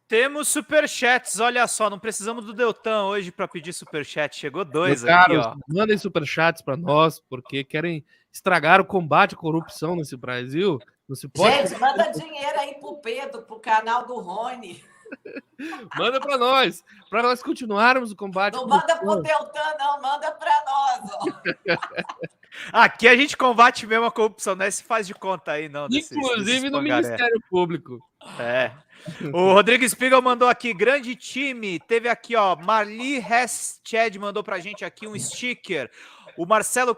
Temos superchats, olha só, não precisamos do Deltan hoje para pedir superchat, chegou 2 aqui, ó. Mandem superchats para nós, porque querem estragar o combate à corrupção nesse Brasil. Não se pode... Gente, manda dinheiro aí pro Pedro, pro canal do Rony. Manda para nós continuarmos o combate. Não manda pro Deltan, não, manda para nós. Ó. Aqui a gente combate mesmo a corrupção, não é se faz de conta aí, não. Inclusive no Ministério Público. O Rodrigo Spiegel mandou aqui, grande time. Teve aqui, ó, Marli Hested mandou pra gente aqui um sticker. O Marcelo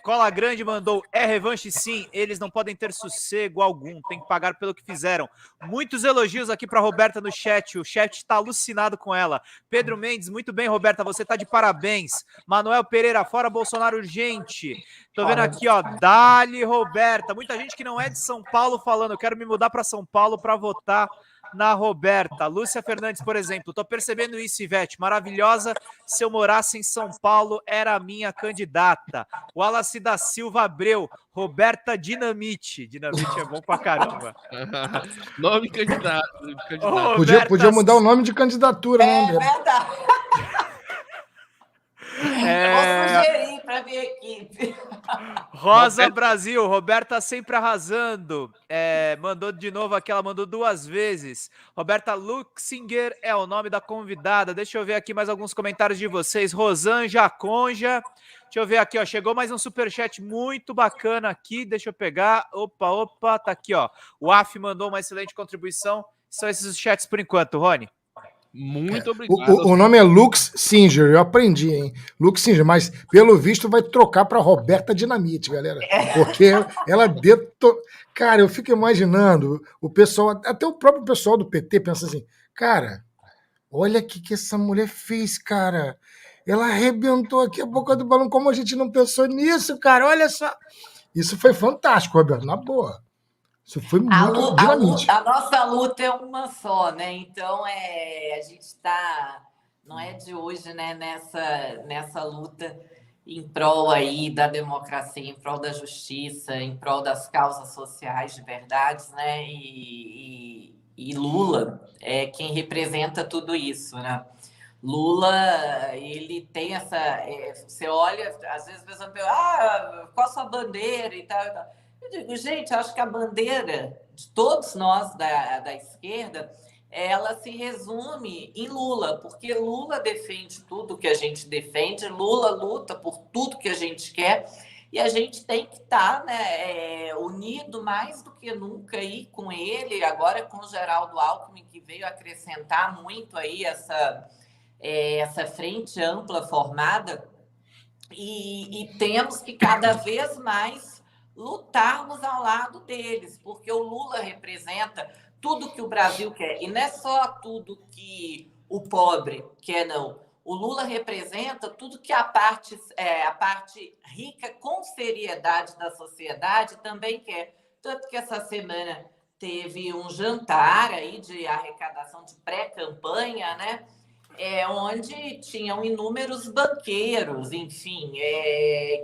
Cola Grande mandou, revanche sim, eles não podem ter sossego algum, tem que pagar pelo que fizeram. Muitos elogios aqui para Roberta no chat, o chat está alucinado com ela. Pedro Mendes, muito bem, Roberta, você tá de parabéns. Manuel Pereira, fora Bolsonaro urgente. Tô vendo aqui, ó, Dali Roberta, muita gente que não é de São Paulo falando, eu quero me mudar para São Paulo para votar na Roberta. Lúcia Fernandes, por exemplo, tô percebendo isso, Ivete, maravilhosa, se eu morasse em São Paulo, era a minha candidata. Wallace da Silva Abreu, Roberta Dinamite. Dinamite é bom pra caramba. Nome candidato. Podia mudar o nome de candidatura, né, André? Verdade. Vou sugerir para minha equipe. Rosa Brasil, Roberta sempre arrasando. Mandou de novo aqui, ela mandou 2 vezes. Roberta Luxinger é o nome da convidada. Deixa eu ver aqui mais alguns comentários de vocês. Rosângela Conja. Deixa eu ver aqui, ó. Chegou mais um superchat muito bacana aqui. Deixa eu pegar. Opa, tá aqui, ó. O AF mandou uma excelente contribuição. São esses chats por enquanto, Rony. Muito obrigado. O nome é Lux Singer, eu aprendi, hein? Lux Singer, mas pelo visto vai trocar para Roberta Dinamite, galera. Porque ela Cara, eu fico imaginando o pessoal, até o próprio pessoal do PT pensa assim, cara, olha o que essa mulher fez, cara. Ela arrebentou aqui a boca do balão, como a gente não pensou nisso, cara, olha só. Isso foi fantástico, Roberto, na boa. Isso foi muito dinamite. A nossa luta é uma só, né? Então, a gente está, não é de hoje, né? Nessa luta em prol aí da democracia, em prol da justiça, em prol das causas sociais de verdade, né? E Lula é quem representa tudo isso, né? Lula, ele tem essa... você olha, às vezes a pessoa pergunta, qual a sua bandeira e tal, e tal. Eu digo, gente, acho que a bandeira de todos nós da esquerda, ela se resume em Lula, porque Lula defende tudo que a gente defende, Lula luta por tudo que a gente quer, e a gente tem que estar, né, unido mais do que nunca aí com ele, agora com o Geraldo Alckmin, que veio acrescentar muito aí essa frente ampla formada, e temos que cada vez mais lutarmos ao lado deles, porque o Lula representa tudo que o Brasil quer, e não é só tudo que o pobre quer, não. O Lula representa tudo que a parte rica, com seriedade da sociedade, também quer. Tanto que essa semana teve um jantar aí de arrecadação de pré-campanha, né? Onde tinham inúmeros banqueiros, enfim,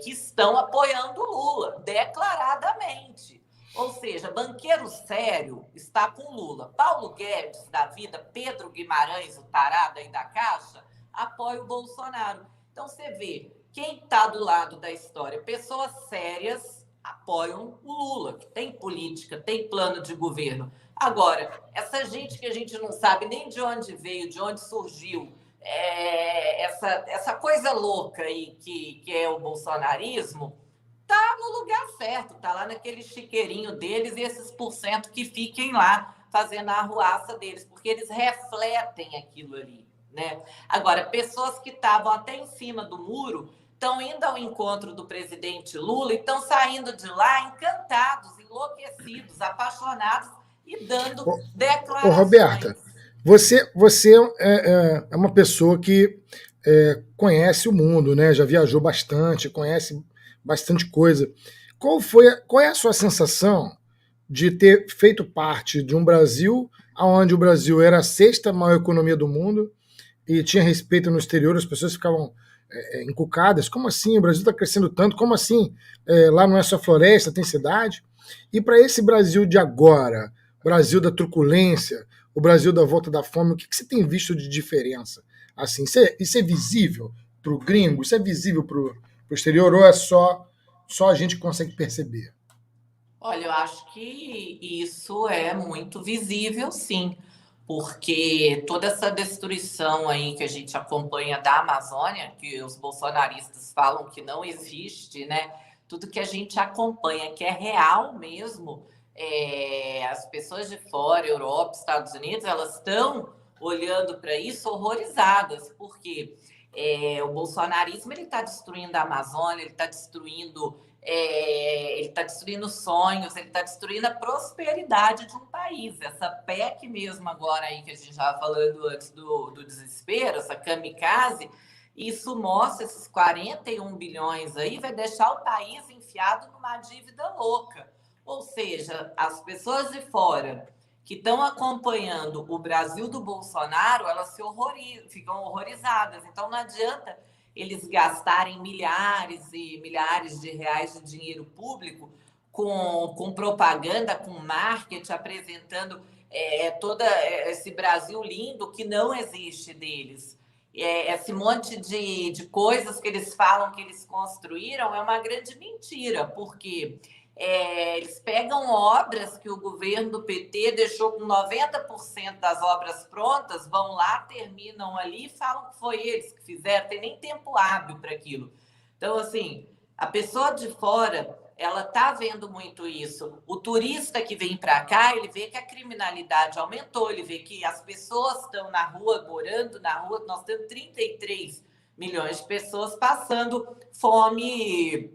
que estão apoiando o Lula, declaradamente. Ou seja, banqueiro sério está com Lula. Paulo Guedes, da vida, Pedro Guimarães, o tarado aí da Caixa, apoia o Bolsonaro. Então, você vê, quem está do lado da história, pessoas sérias apoiam o Lula, que tem política, tem plano de governo. Agora, essa gente que a gente não sabe nem de onde veio, de onde surgiu, essa coisa louca aí que é o bolsonarismo, tá no lugar certo, tá lá naquele chiqueirinho deles e esses % que fiquem lá fazendo a arruaça deles, porque eles refletem aquilo ali, né? Agora, pessoas que estavam até em cima do muro estão indo ao encontro do presidente Lula e estão saindo de lá encantados, enlouquecidos, apaixonados, e dando declarações. Roberta, você é uma pessoa que conhece o mundo, né? Já viajou bastante, conhece bastante coisa. Qual é a sua sensação de ter feito parte de um Brasil onde o Brasil era a 6ª maior economia do mundo e tinha respeito no exterior, as pessoas ficavam encucadas? Como assim? O Brasil está crescendo tanto? Como assim? Lá não é só floresta, tem cidade? E para esse Brasil de agora, Brasil da truculência, o Brasil da volta da fome, o que você tem visto de diferença? Assim, isso é visível para o gringo? Isso é visível para o exterior? Ou é só a gente consegue perceber? Olha, eu acho que isso é muito visível, sim, porque toda essa destruição aí que a gente acompanha da Amazônia, que os bolsonaristas falam que não existe, né? Tudo que a gente acompanha, que é real mesmo, as pessoas de fora, Europa, Estados Unidos, elas estão olhando para isso horrorizadas, porque O bolsonarismo ele está destruindo a Amazônia, ele está destruindo sonhos, ele está destruindo a prosperidade de um país. Essa PEC mesmo agora aí que a gente estava falando antes do desespero, essa kamikaze, isso mostra esses 41 bilhões aí, vai deixar o país enfiado numa dívida louca. Ou seja, as pessoas de fora que estão acompanhando o Brasil do Bolsonaro, elas ficam horrorizadas. Então, não adianta eles gastarem milhares e milhares de reais de dinheiro público com propaganda, com marketing, apresentando todo esse Brasil lindo que não existe deles. Esse monte de coisas que eles falam que eles construíram é uma grande mentira, porque eles pegam obras que o governo do PT deixou com 90% das obras prontas, vão lá, terminam ali e falam que foi eles que fizeram, tem nem tempo hábil para aquilo. Então, assim, a pessoa de fora, ela está vendo muito isso. O turista que vem para cá, ele vê que a criminalidade aumentou, ele vê que as pessoas estão na rua, morando na rua, nós temos 33 milhões de pessoas passando fome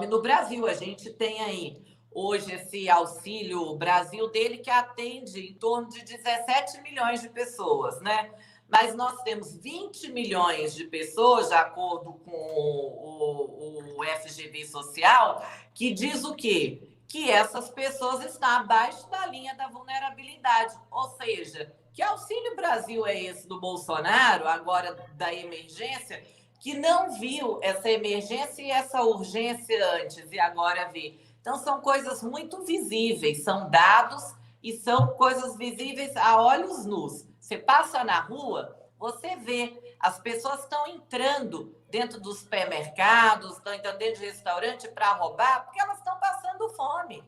no Brasil. A gente tem aí hoje esse Auxílio Brasil dele que atende em torno de 17 milhões de pessoas, né? Mas nós temos 20 milhões de pessoas, de acordo com o FGV Social, que diz o quê? Que essas pessoas estão abaixo da linha da vulnerabilidade. Ou seja, que Auxílio Brasil é esse do Bolsonaro, agora da emergência, que não viu essa emergência e essa urgência antes e agora vê. Então, são coisas muito visíveis, são dados e são coisas visíveis a olhos nus. Você passa na rua, você vê, as pessoas estão entrando dentro dos supermercados, estão entrando dentro de restaurante para roubar, porque elas estão passando fome.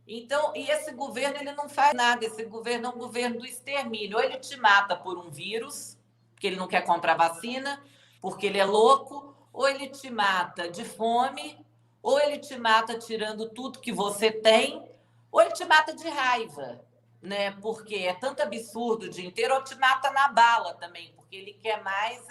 Então, e esse governo ele não faz nada, esse governo é um governo do extermínio. Ou ele te mata por um vírus, porque ele não quer comprar vacina, porque ele é louco, ou ele te mata de fome, ou ele te mata tirando tudo que você tem, ou ele te mata de raiva, né? Porque é tanto absurdo o dia inteiro, ou te mata na bala também, porque ele quer mais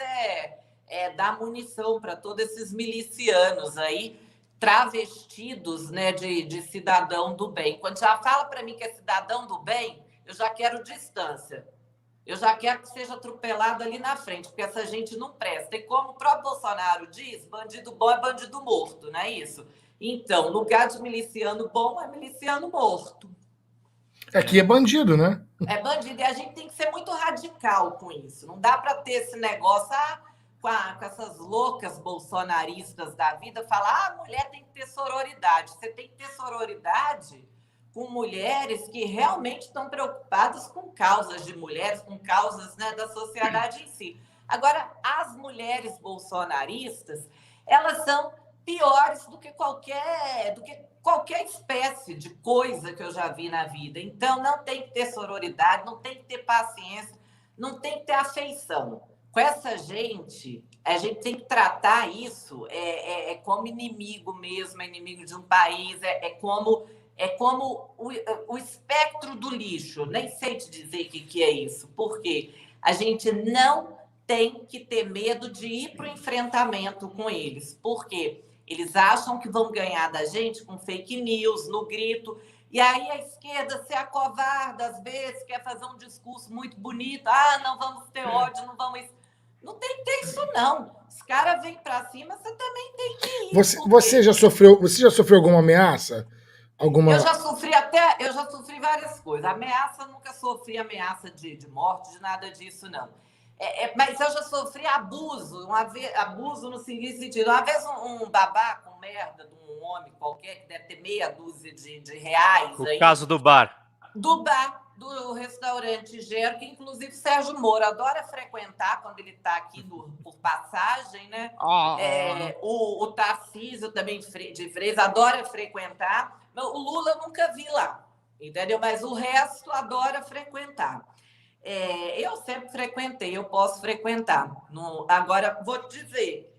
dar munição para todos esses milicianos aí, travestidos, né, de cidadão do bem. Quando já fala para mim que é cidadão do bem, eu já quero distância. Eu já quero que seja atropelado ali na frente, porque essa gente não presta. E como o próprio Bolsonaro diz, bandido bom é bandido morto, não é isso? Então, lugar de miliciano bom é miliciano morto. Aqui é bandido, né? É bandido, e a gente tem que ser muito radical com isso. Não dá para ter esse negócio com essas loucas bolsonaristas da vida, falar, mulher tem que ter sororidade. Você tem que ter sororidade com mulheres que realmente estão preocupadas com causas de mulheres, com causas, né, da sociedade em si. Agora, as mulheres bolsonaristas, elas são piores do que qualquer espécie de coisa que eu já vi na vida. Então, não tem que ter sororidade, não tem que ter paciência, não tem que ter afeição. Com essa gente, a gente tem que tratar isso como inimigo mesmo, inimigo de um país, é como o espectro do lixo. Nem sei te dizer o que é isso, porque a gente não tem que ter medo de ir para o enfrentamento com eles, porque eles acham que vão ganhar da gente com fake news, no grito, e aí a esquerda se acovarda, às vezes, quer fazer um discurso muito bonito, não vamos ter ódio, não vamos... Não tem que ter isso, não. Os caras vêm para cima, você também tem que ir. Você já sofreu alguma ameaça? Eu já sofri várias coisas. Ameaça, nunca sofri ameaça de morte, de nada disso, não. Mas eu já sofri abuso, abuso no seguinte sentido. Uma vez um babaca, um merda de um homem qualquer, que deve ter meia dúzia de reais. O caso do bar. Do bar, do restaurante Gero, que inclusive Sérgio Moro adora frequentar quando ele está aqui por passagem, né? O Tarcísio também de Freitas adora frequentar. O Lula eu nunca vi lá, entendeu? Mas o resto adora frequentar. Eu sempre frequentei, eu posso frequentar. Agora, vou te dizer,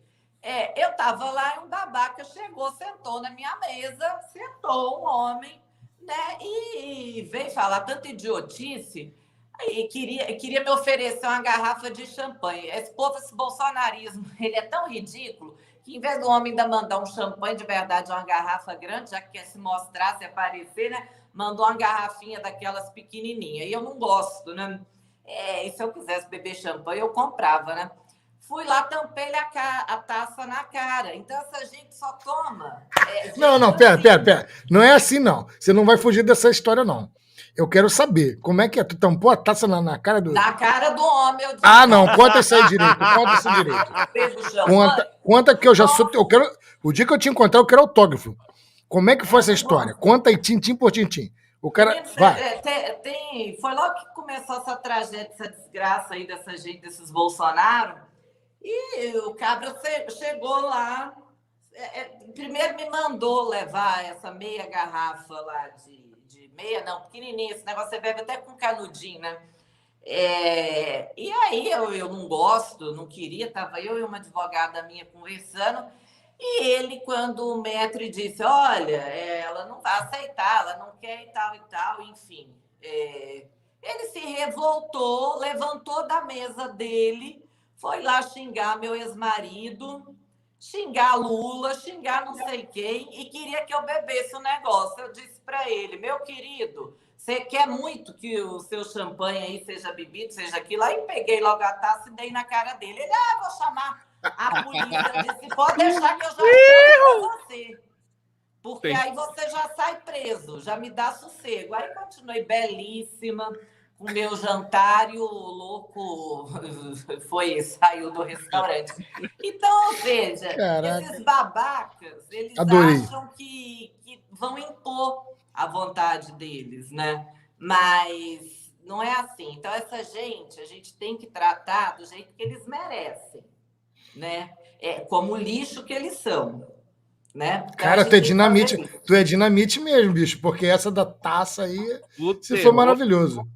eu estava lá e um babaca chegou, sentou na minha mesa, sentou um homem, né? E veio falar tanta idiotice. Aí queria me oferecer uma garrafa de champanhe. Esse povo, esse bolsonarismo, ele é tão ridículo que, em vez do homem ainda mandar um champanhe de verdade, uma garrafa grande, já que quer se mostrar, se aparecer, né? Mandou uma garrafinha daquelas pequenininhas. E eu não gosto, né? E se eu quisesse beber champanhe, eu comprava, né? Fui lá, tampei-lhe a taça na cara. Então, essa gente só toma... Não, pera. Não é assim, não. Você não vai fugir dessa história, não. Eu quero saber, como é que é? Tu tampou a taça na cara do... Na cara do homem, eu disse. Ah, não, conta isso aí direito, conta isso direito. Conta que eu já sou... Eu quero... O dia que eu te encontrar, eu quero autógrafo. Como é que foi essa história? Conta aí, tintim por tintim. O cara... Vai. Foi logo que começou essa tragédia, essa desgraça aí dessa gente, desses Bolsonaro. E o cabra chegou lá, primeiro me mandou levar essa meia garrafa lá de meia, não, pequenininha, esse negócio você bebe até com canudinho, né? E aí eu não gosto, não queria, estava eu e uma advogada minha conversando, e ele, quando o maître disse, olha, ela não vai aceitar, ela não quer e tal, enfim. Ele se revoltou, levantou da mesa dele, foi lá xingar meu ex-marido, xingar Lula, xingar não sei quem, e queria que eu bebesse o negócio. Eu disse para ele, meu querido, você quer muito que o seu champanhe aí seja bebido, seja aquilo? Aí peguei logo a taça e dei na cara dele. Ele, vou chamar a polícia. Eu disse, pode deixar que eu já chamo pra você. Porque aí você já sai preso, já me dá sossego. Aí continuei belíssima, com o meu jantar e o louco saiu do restaurante. Então, ou seja, Caraca. esses babacas, eles acham que vão impor a vontade deles, né? Mas não é assim. Então, essa gente, a gente tem que tratar do jeito que eles merecem, né? Como lixo que eles são. Né? Então, cara, tu é dinamite mesmo, bicho, porque essa da taça aí, se foi maravilhoso.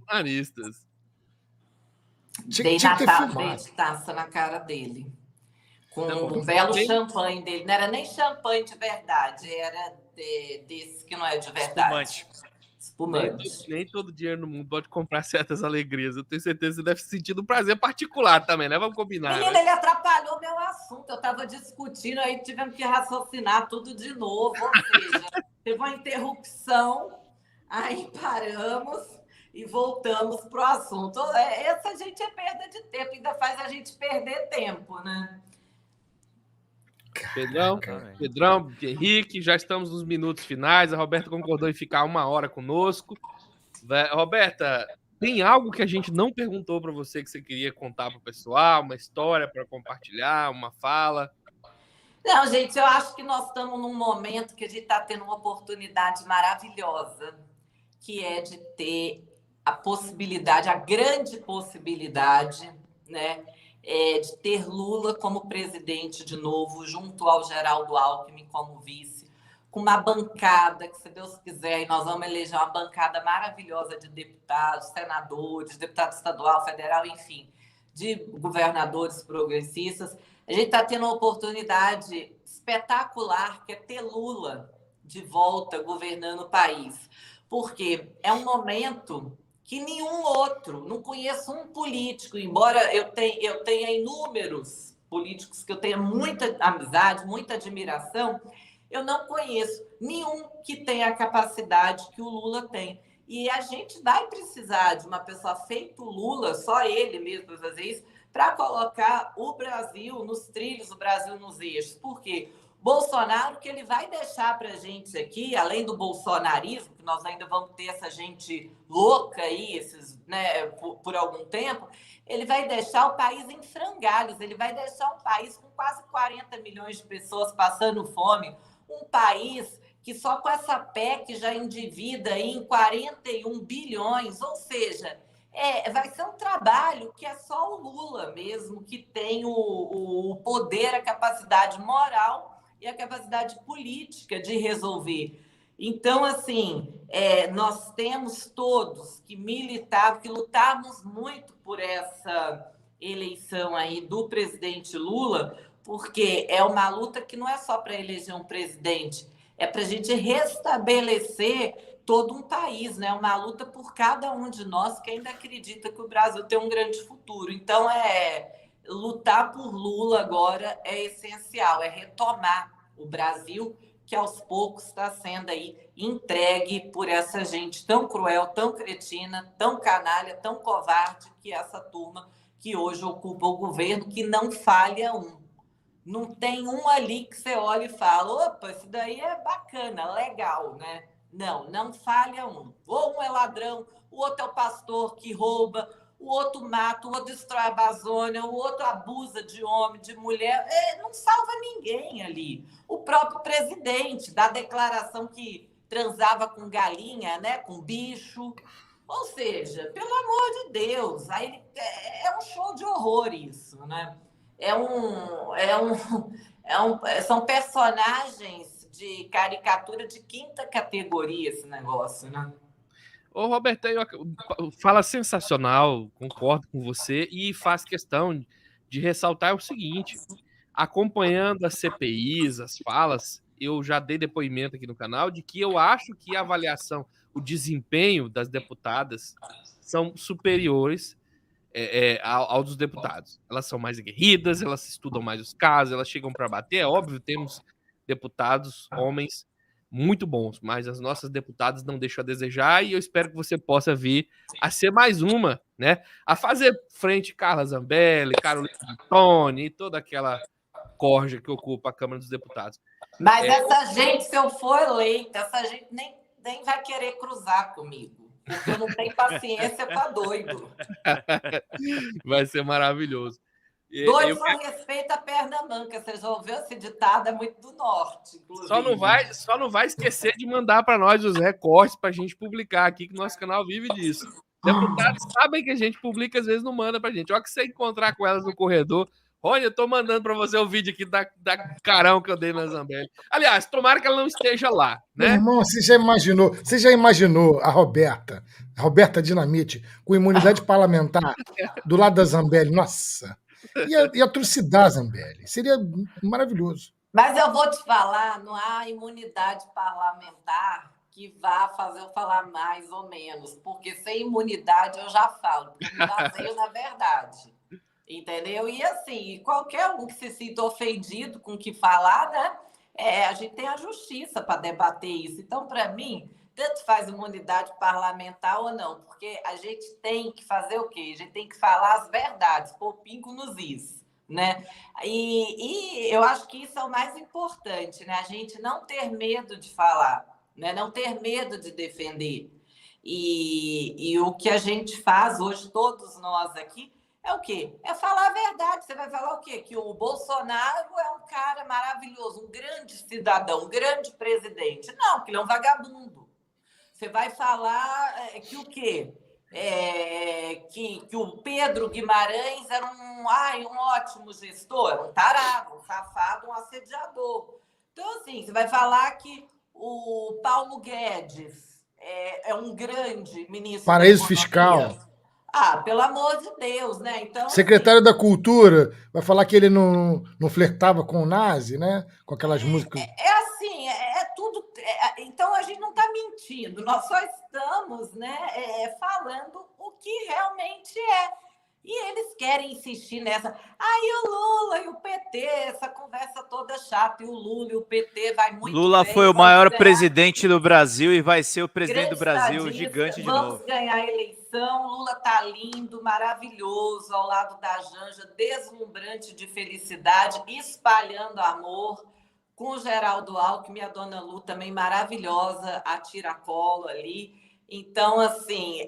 Dei de taça na cara dele. Com um belo champanhe dele. Não era nem champanhe de verdade, era desse que não é de verdade. Espumante. Nem todo dinheiro no mundo pode comprar certas alegrias. Eu tenho certeza que você deve sentir um prazer particular também, né? Vamos combinar. Menina, né? Ele atrapalhou meu assunto. Eu estava discutindo, aí tivemos que raciocinar tudo de novo. Ou seja, teve uma interrupção, aí paramos e voltamos para o assunto. Essa gente é perda de tempo, ainda faz a gente perder tempo, né? Pedrão, Henrique, já estamos nos minutos finais. A Roberta concordou em ficar 1 hora conosco. Roberta, tem algo que a gente não perguntou para você que você queria contar para o pessoal? Uma história para compartilhar, uma fala? Não, gente, eu acho que nós estamos num momento que a gente está tendo uma oportunidade maravilhosa, que é de ter a possibilidade, a grande possibilidade, né? De ter Lula como presidente de novo, junto ao Geraldo Alckmin como vice, com uma bancada que, se Deus quiser, e nós vamos eleger uma bancada maravilhosa de deputados, senadores, deputado estadual, federal, enfim, de governadores progressistas. A gente está tendo uma oportunidade espetacular, que é ter Lula de volta governando o país, porque é um momento que nenhum outro, não conheço um político, embora eu tenha inúmeros políticos que eu tenha muita amizade, muita admiração, eu não conheço nenhum que tenha a capacidade que o Lula tem. E a gente vai precisar de uma pessoa feito Lula, só ele mesmo para fazer isso, para colocar o Brasil nos trilhos, o Brasil nos eixos. Por quê? Bolsonaro, que ele vai deixar para a gente aqui, além do bolsonarismo, que nós ainda vamos ter essa gente louca aí, por algum tempo, ele vai deixar o país em frangalhos, ele vai deixar um país com quase 40 milhões de pessoas passando fome, um país que só com essa PEC já endivida em 41 bilhões, ou seja, vai ser um trabalho que é só o Lula mesmo que tem o poder, a capacidade moral e a capacidade política de resolver. Então, assim, nós temos todos que militar, que lutarmos muito por essa eleição aí do presidente Lula, porque é uma luta que não é só para eleger um presidente, é para a gente restabelecer todo um país, né? Uma luta por cada um de nós que ainda acredita que o Brasil tem um grande futuro. Então, lutar por Lula agora é essencial, é retomar o Brasil, que aos poucos está sendo aí entregue por essa gente tão cruel, tão cretina, tão canalha, tão covarde, que é essa turma que hoje ocupa o governo, que não falha um. Não tem um ali que você olha e fala, opa, isso daí é bacana, legal, né? Não falha um. Ou um é ladrão, o outro é o pastor que rouba, o outro mata, o outro destrói a Amazônia, o outro abusa de homem, de mulher. Não salva ninguém ali. O próprio presidente dá declaração que transava com galinha, né, com bicho. Ou seja, pelo amor de Deus, aí é um show de horror isso, né? São personagens de caricatura de quinta categoria esse negócio, né? Ô, Roberto, fala sensacional, concordo com você, e faz questão de ressaltar o seguinte: acompanhando as CPIs, as falas, eu já dei depoimento aqui no canal de que eu acho que a avaliação, o desempenho das deputadas são superiores ao dos deputados. Elas são mais aguerridas, elas estudam mais os casos, elas chegam para bater. É óbvio, temos deputados, homens muito bons, mas as nossas deputadas não deixam a desejar, e eu espero que você possa vir a ser mais uma, né? A fazer frente Carla Zambelli, Carolina Toni e toda aquela corja que ocupa a Câmara dos Deputados. Mas essa gente, se eu for eleita, essa gente nem vai querer cruzar comigo. Porque eu não tenho paciência para doido. Vai ser maravilhoso. Doido só respeita a perna manca. Você já ouviu esse ditado? É muito do norte, inclusive. Só não vai esquecer de mandar para nós os recortes para a gente publicar aqui, que o nosso canal vive disso. Deputados sabem que a gente publica, às vezes não manda para a gente. Olha que você encontrar com elas no corredor. Rony, eu tô mandando para você o vídeo aqui da carão que eu dei na Zambelli. Aliás, tomara que ela não esteja lá, né? Meu irmão, você já imaginou a Roberta Dinamite, com imunidade parlamentar do lado da Zambelli? Nossa! E atrocidar a Zambelli. Seria maravilhoso. Mas eu vou te falar, não há imunidade parlamentar que vá fazer eu falar mais ou menos, porque sem imunidade eu já falo, porque eu me baseio na verdade. Entendeu? E assim, qualquer um que se sinta ofendido com o que falar, né? A gente tem a justiça para debater isso. Então, para mim, tanto faz imunidade parlamentar ou não, porque a gente tem que fazer o quê? A gente tem que falar as verdades, pôr pingo nos is, né? E eu acho que isso é o mais importante, né? A gente não ter medo de falar, né? Não ter medo de defender. E o que a gente faz hoje, todos nós aqui, é o quê? É falar a verdade. Você vai falar o quê? Que o Bolsonaro é um cara maravilhoso, um grande cidadão, um grande presidente. Não, que ele é um vagabundo. Você vai falar que o quê? Que o Pedro Guimarães era um ótimo gestor, um tarado, um safado, um assediador. Então, assim, você vai falar que o Paulo Guedes é um grande ministro. Paraíso fiscal. Pelo amor de Deus, né? Então, secretário da Cultura vai falar que ele não flertava com o nazi, né? Com aquelas músicas. Assim, tudo. Então a gente não está mentindo, nós só estamos, né, falando o que realmente é. E eles querem insistir nessa. E o Lula e o PT, essa conversa toda chata, e o Lula e o PT vai muito Lula bem, foi o maior presidente do Brasil e vai ser o presidente do Brasil gigante de novo. Vamos ganhar a eleição. Lula tá lindo, maravilhoso, ao lado da Janja, deslumbrante de felicidade, espalhando amor, com o Geraldo Alckmin, a dona Lu também maravilhosa, a tiracolo ali. Então, assim,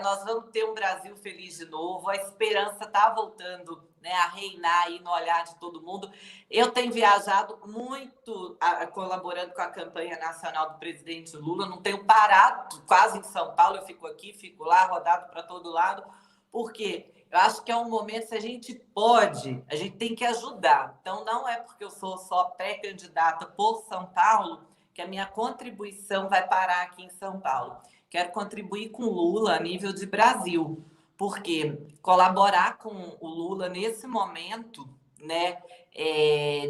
nós vamos ter um Brasil feliz de novo, a esperança está voltando, né, a reinar aí no olhar de todo mundo. Eu tenho viajado muito colaborando com a campanha nacional do presidente Lula, não tenho parado quase em São Paulo, eu fico aqui, fico lá, rodado para todo lado, porque eu acho que é um momento, se a gente pode, a gente tem que ajudar. Então, não é porque eu sou só pré-candidata por São Paulo que a minha contribuição vai parar aqui em São Paulo. Quero contribuir com o Lula a nível de Brasil, porque colaborar com o Lula nesse momento né,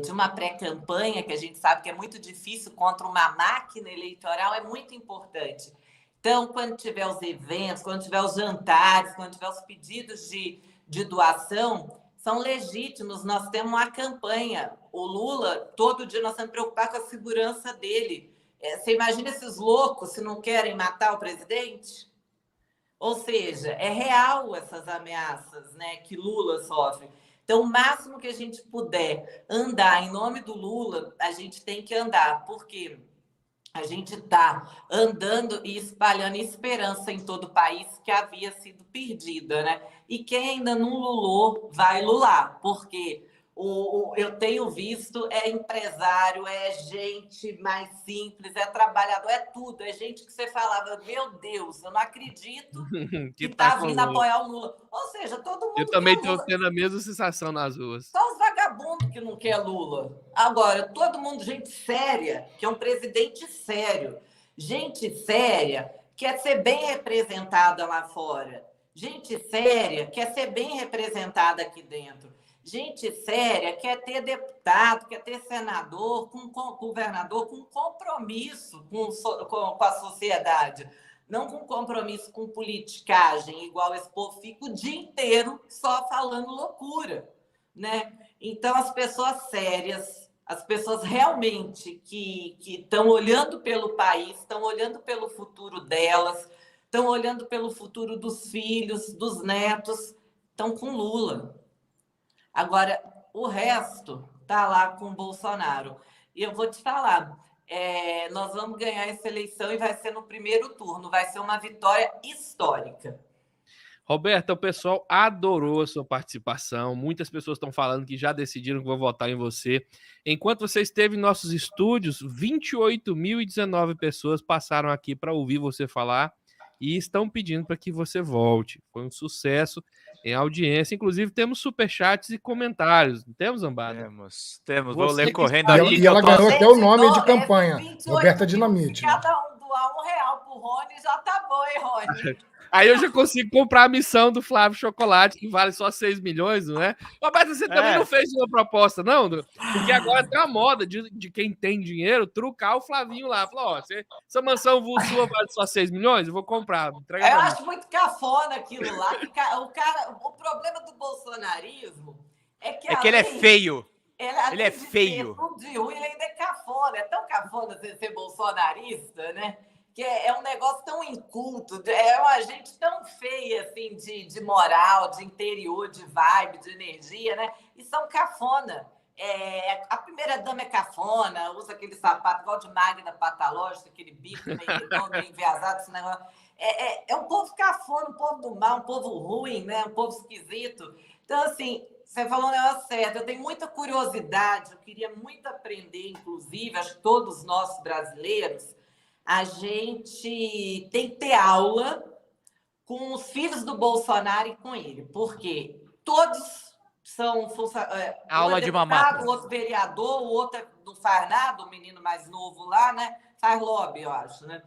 de uma pré-campanha, que a gente sabe que é muito difícil contra uma máquina eleitoral, é muito importante. Então, quando tiver os eventos, quando tiver os jantares, quando tiver os pedidos de doação, são legítimos. Nós temos uma campanha. O Lula, todo dia nós temos que preocupar com a segurança dele. Você imagina esses loucos se não querem matar o presidente? Ou seja, é real essas ameaças, né, que Lula sofre. Então, o máximo que a gente puder andar em nome do Lula, a gente tem que andar, porque a gente está andando e espalhando esperança em todo o país que havia sido perdida, né? E quem ainda não lulou, vai lular, porque eu tenho visto, é empresário, é gente mais simples, é trabalhador, é tudo. É gente que você falava, meu Deus, eu não acredito que está vindo apoiar o Lula. Ou seja, todo mundo Eu também quer estou Lula. tendo a mesma sensação nas ruas. Só os vagabundos que não quer Lula. Agora, todo mundo, gente séria, que é um presidente sério. Gente séria quer ser bem representada lá fora. Gente séria quer ser bem representada aqui dentro. Gente séria quer ter deputado, quer ter senador, com governador, com compromisso com a sociedade. Não com compromisso com politicagem, igual esse povo fica o dia inteiro só falando loucura, né? Então, as pessoas sérias, as pessoas realmente que estão olhando pelo país, estão olhando pelo futuro delas, estão olhando pelo futuro dos filhos, dos netos, estão com Lula. Agora, o resto está lá com o Bolsonaro. E eu vou te falar, nós vamos ganhar essa eleição e vai ser no primeiro turno, vai ser uma vitória histórica. Roberta, o pessoal adorou a sua participação. Muitas pessoas estão falando que já decidiram que vão votar em você. Enquanto você esteve em nossos estúdios, 28.019 pessoas passaram aqui para ouvir você falar e estão pedindo para que você volte. Foi um sucesso em audiência. Inclusive, temos superchats e comentários. Temos, Zambada? Temos. Vou Você ler que correndo está- aqui. E ela ganhou até o nome de Gente, campanha, 28 Roberta mil, Dinamite. Se cada um doar R$1 pro Rony, já tá bom, hein, Rony? Aí eu já consigo comprar a missão do Flávio Chocolate, que vale só 6 milhões, não é? Roberto, você também não fez uma proposta, não? Porque agora tem uma moda de quem tem dinheiro trucar o Flavinho lá. Falou, ó, essa mansão sua vale só 6 milhões? Eu vou comprar. Entrega Eu pra mim. acho muito cafona aquilo lá. O problema do bolsonarismo é que ele é feio. Ele é feio. Tudo de ruim, ele ainda é cafona. É tão cafona você ser bolsonarista, né? Que é um negócio tão inculto, é uma gente tão feia, assim, de moral, de interior, de vibe, de energia, né? E são cafona. A primeira-dama é cafona, usa aquele sapato igual de Magna Patológica, aquele bico meio redondo, meio enviesado, esse negócio. É um povo cafona, um povo do mal, um povo ruim, né? Um povo esquisito. Então, assim, você falou um negócio certo. Eu tenho muita curiosidade, eu queria muito aprender, inclusive, acho que todos nós brasileiros, a gente tem que ter aula com os filhos do Bolsonaro e com ele, porque todos são aula de mamata. O outro vereador, o outro não faz nada, o menino mais novo lá, né? Faz lobby, eu acho, né?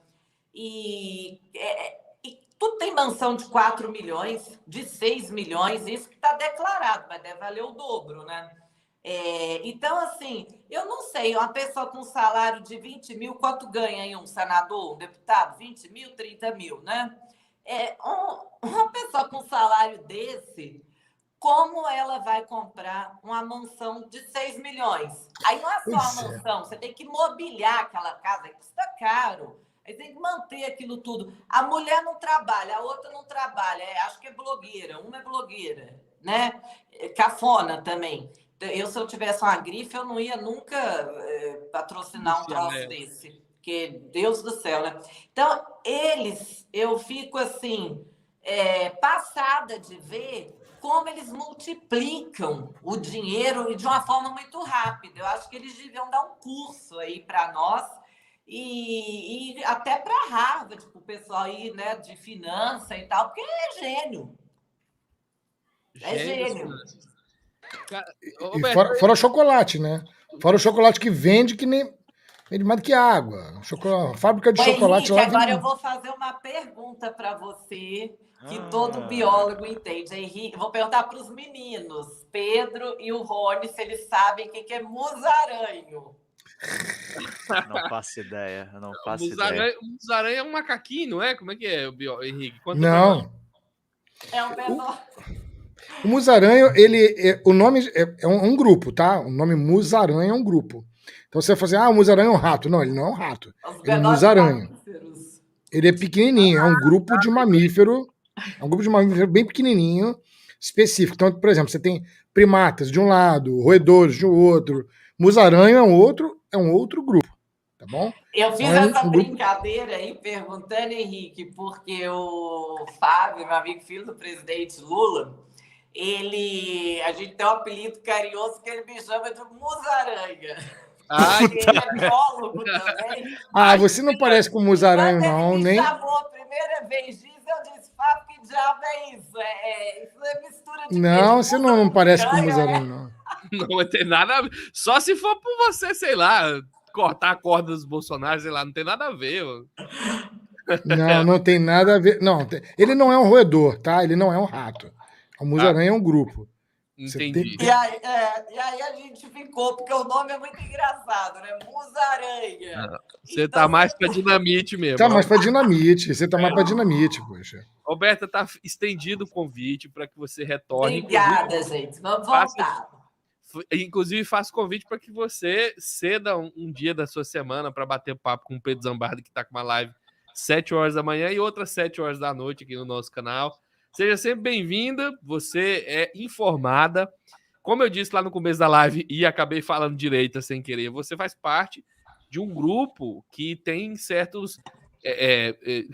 E tudo tem mansão de 4 milhões, de 6 milhões, isso que está declarado, mas deve valer o dobro, né? Então, assim, eu não sei, uma pessoa com salário de 20 mil, quanto ganha aí um senador, um deputado? 20 mil, 30 mil, né? Uma pessoa com salário desse, como ela vai comprar uma mansão de 6 milhões? Aí não é só a mansão, você tem que mobiliar aquela casa, que custa caro. Aí tem que manter aquilo tudo. A mulher não trabalha, a outra não trabalha, acho que é blogueira, uma é blogueira, né? Cafona também. Se eu tivesse uma grife, eu não ia nunca patrocinar um troço desse. Porque, Deus do céu, né? Então, eu fico assim, passada de ver como eles multiplicam o dinheiro de uma forma muito rápida. Eu acho que eles deviam dar um curso aí para nós e até para Harvard, para o pessoal aí, né, de finança e tal, porque é gênio. É gênio. E fora o chocolate, né? Fora o chocolate que vende que nem... Vende mais do que água. Fábrica de Ô, chocolate Henrique, lá agora vende... eu vou fazer uma pergunta para você, que todo biólogo entende. Henrique, vou perguntar para os meninos, Pedro e o Rony, se eles sabem o que é musaranho. Não faço ideia, eu não faço ideia. O musaranha é um macaquinho, não é? Como é que é, Henrique? Conta pra nós. Não. É um pessoal... O musaranho, o nome é um grupo, tá? O nome musaranho é um grupo. Então você vai fazer, o musaranho é um rato. Não, ele não é um rato. Ele é um musaranho. Ele é pequenininho, é um grupo de mamífero. É um grupo de mamífero bem pequenininho, específico. Então, por exemplo, você tem primatas de um lado, roedores de outro. Musaranho é um outro grupo, tá bom? Eu fiz essa brincadeira aí perguntando, Henrique, porque o Fábio, meu amigo filho do presidente Lula, a gente tem um apelido carinhoso que ele me chama de musaranha. Ele é biólogo também. Você não parece com musaranho, não, ele nem. Me chamou a primeira vez disso, eu disse, Fábio, que diabo é isso? Isso é mistura de... Não, você não parece com musaranho, não. Não vai ter nada a ver. Só se for por você, sei lá, cortar a corda dos Bolsonaro, sei lá, não tem nada a ver. Mano. Não tem nada a ver. Não, ele não é um roedor, tá? Ele não é um rato. O musaranho é um grupo. Entendi. E aí a gente ficou, porque o nome é muito engraçado, né? Musaranha. Você tá mais pra dinamite mesmo. Tá mais pra dinamite. Você tá mais pra dinamite, poxa. Roberta, tá estendido o convite para que você retorne. Obrigada, gente. Vamos voltar. Inclusive, faço convite para que você ceda um dia da sua semana para bater papo com o Pedro Zambardi, que está com uma live 7 horas da manhã e outra 7 horas da noite aqui no nosso canal. Seja sempre bem-vinda, você é informada. Como eu disse lá no começo da live e acabei falando direita sem querer, você faz parte de um grupo que tem certos...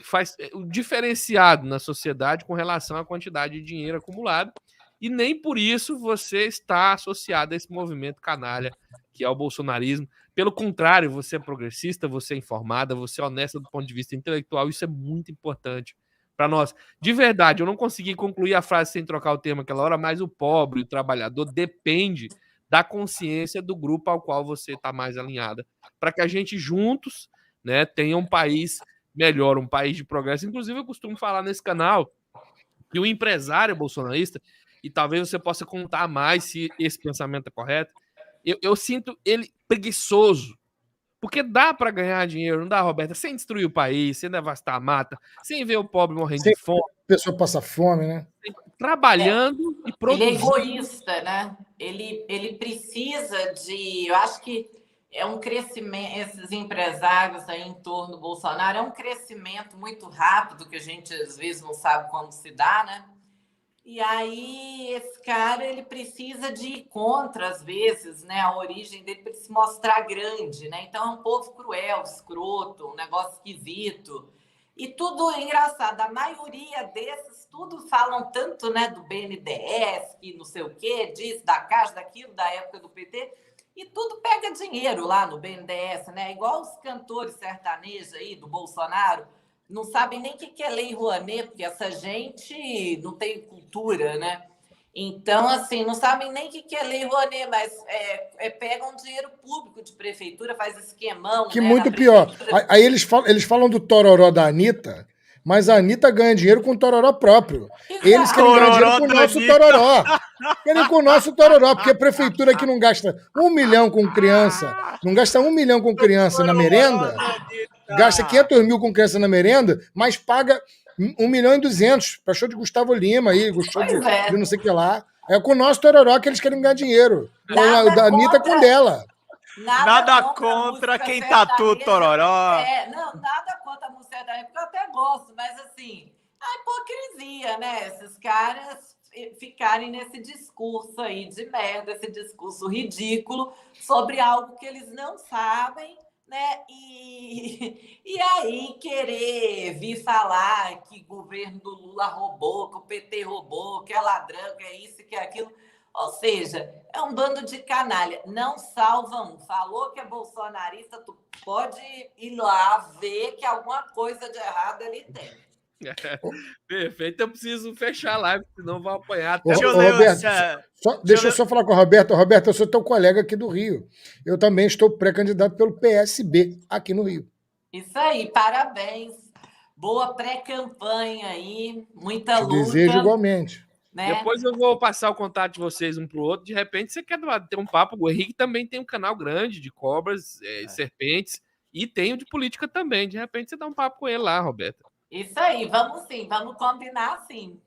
faz diferenciado na sociedade com relação à quantidade de dinheiro acumulado. E nem por isso você está associado a esse movimento canalha que é o bolsonarismo. Pelo contrário, você é progressista, você é informada, você é honesta do ponto de vista intelectual. Isso é muito importante para nós. De verdade, eu não consegui concluir a frase sem trocar o termo aquela hora, mas o pobre, o trabalhador, depende da consciência do grupo ao qual você está mais alinhada, para que a gente juntos, né, tenha um país melhor, um país de progresso. Inclusive, eu costumo falar nesse canal que o empresário bolsonarista, e talvez você possa contar mais se esse pensamento é correto, eu sinto ele preguiçoso, porque dá para ganhar dinheiro, não dá, Roberta, sem destruir o país, sem devastar a mata, sem ver o pobre morrendo de fome. A pessoa passa fome, né? Trabalhando e produzindo. Ele é egoísta, né? Ele precisa de... Eu acho que é um crescimento, esses empresários aí em torno do Bolsonaro, é um crescimento muito rápido, que a gente às vezes não sabe como se dá, né? E aí esse cara, ele precisa de ir contra, às vezes, né? A origem dele para se mostrar grande, né? Então é um povo cruel, escroto, um negócio esquisito. E tudo engraçado, a maioria desses, tudo falam tanto, né, do BNDES, que não sei o quê, disso, da Caixa, daquilo, da época do PT, e tudo pega dinheiro lá no BNDES, né? Igual os cantores sertanejos aí do Bolsonaro, não sabem nem o que é Lei Rouanet, porque essa gente não tem cultura, né? Então, assim, não sabem nem o que é Lei Rouanet, mas pegam dinheiro público de prefeitura, faz esquemão. Que né, muito pior. Aí eles falam do tororó da Anitta, mas a Anitta ganha dinheiro com o tororó próprio. Eles querem ganhar dinheiro com o nosso tororó. Querem com o nosso tororó, porque a prefeitura que não gasta 1 milhão com criança, não gasta 1 milhão com criança na merenda, gasta 500 mil com criança na merenda, mas paga 1 milhão e 200 para show de Gustavo Lima, aí, show de não sei o que lá. É com o nosso tororó que eles querem ganhar dinheiro. O da Anitta com dela. Nada contra quem tatu tororó. Não, nada contra a música da época, eu até gosto, mas assim, a hipocrisia, né? Esses caras ficarem nesse discurso aí de merda, esse discurso ridículo sobre algo que eles não sabem, né? E aí querer vir falar que o governo do Lula roubou, que o PT roubou, que é ladrão, que é isso, que é aquilo. Ou seja, é um bando de canalha. Não salva um. Falou que é bolsonarista, tu pode ir lá ver que alguma coisa de errado ele tem. Perfeito, eu preciso fechar a live, senão vou apanhar até. Deixa eu Ô, ler Roberto, essa- deixa eu só falar com o Roberto. Roberto, eu sou teu colega aqui do Rio. Eu também estou pré-candidato pelo PSB aqui no Rio. Isso aí, parabéns. Boa pré-campanha aí, muita Te luta. desejo igualmente. Né? Depois eu vou passar o contato de vocês um pro outro. De repente, você quer ter um papo. O Henrique também tem um canal grande de cobras, serpentes, e tem o de política também. De repente, você dá um papo com ele lá, Roberta. Isso aí, vamos sim, vamos combinar sim.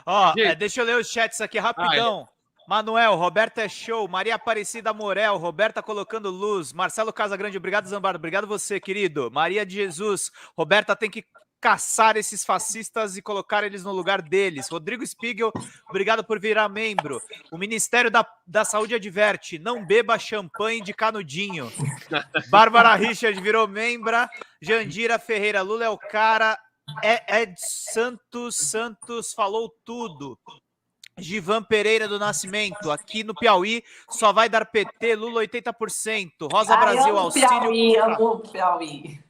Ó, Gente. deixa eu ler os chats aqui rapidão. Manuel, Roberta é show, Maria Aparecida Morel, Roberta colocando luz, Marcelo Casagrande, obrigado Zambardo, obrigado você, querido. Maria de Jesus, Roberta tem que caçar esses fascistas e colocar eles no lugar deles. Rodrigo Spiegel, obrigado por virar membro. O Ministério da Saúde adverte, não beba champanhe de canudinho. Bárbara Richard virou membra. Jandira Ferreira, Lula é o cara. Ed Santos falou tudo. Givan Pereira do Nascimento, aqui no Piauí só vai dar PT, Lula 80%. Rosa Brasil, amo Piauí.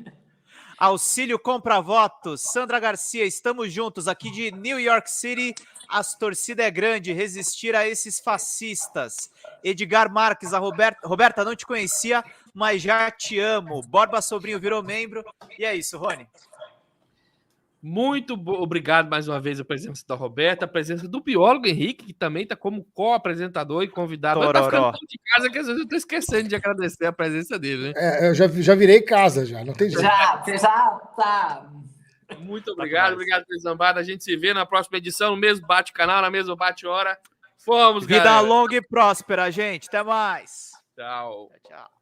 Auxílio compra votos. Sandra Garcia, estamos juntos aqui de New York City. As torcida é grande, resistir a esses fascistas. Edgar Marques, a Roberta, não te conhecia, mas já te amo. Borba Sobrinho virou membro. E é isso, Rony. Muito obrigado mais uma vez a presença da Roberta, a presença do biólogo Henrique, que também está como co-apresentador e convidado. Mas tá ficando de casa, que às vezes eu estou esquecendo de agradecer a presença dele, né? Eu já virei casa, já, não tem jeito. Você já tá. Muito obrigado, obrigado por Zambada. A gente se vê na próxima edição, no mesmo bate-canal, na mesma bate-hora. Fomos, Vida galera. longa e próspera, gente. Até mais. Tchau. Tchau.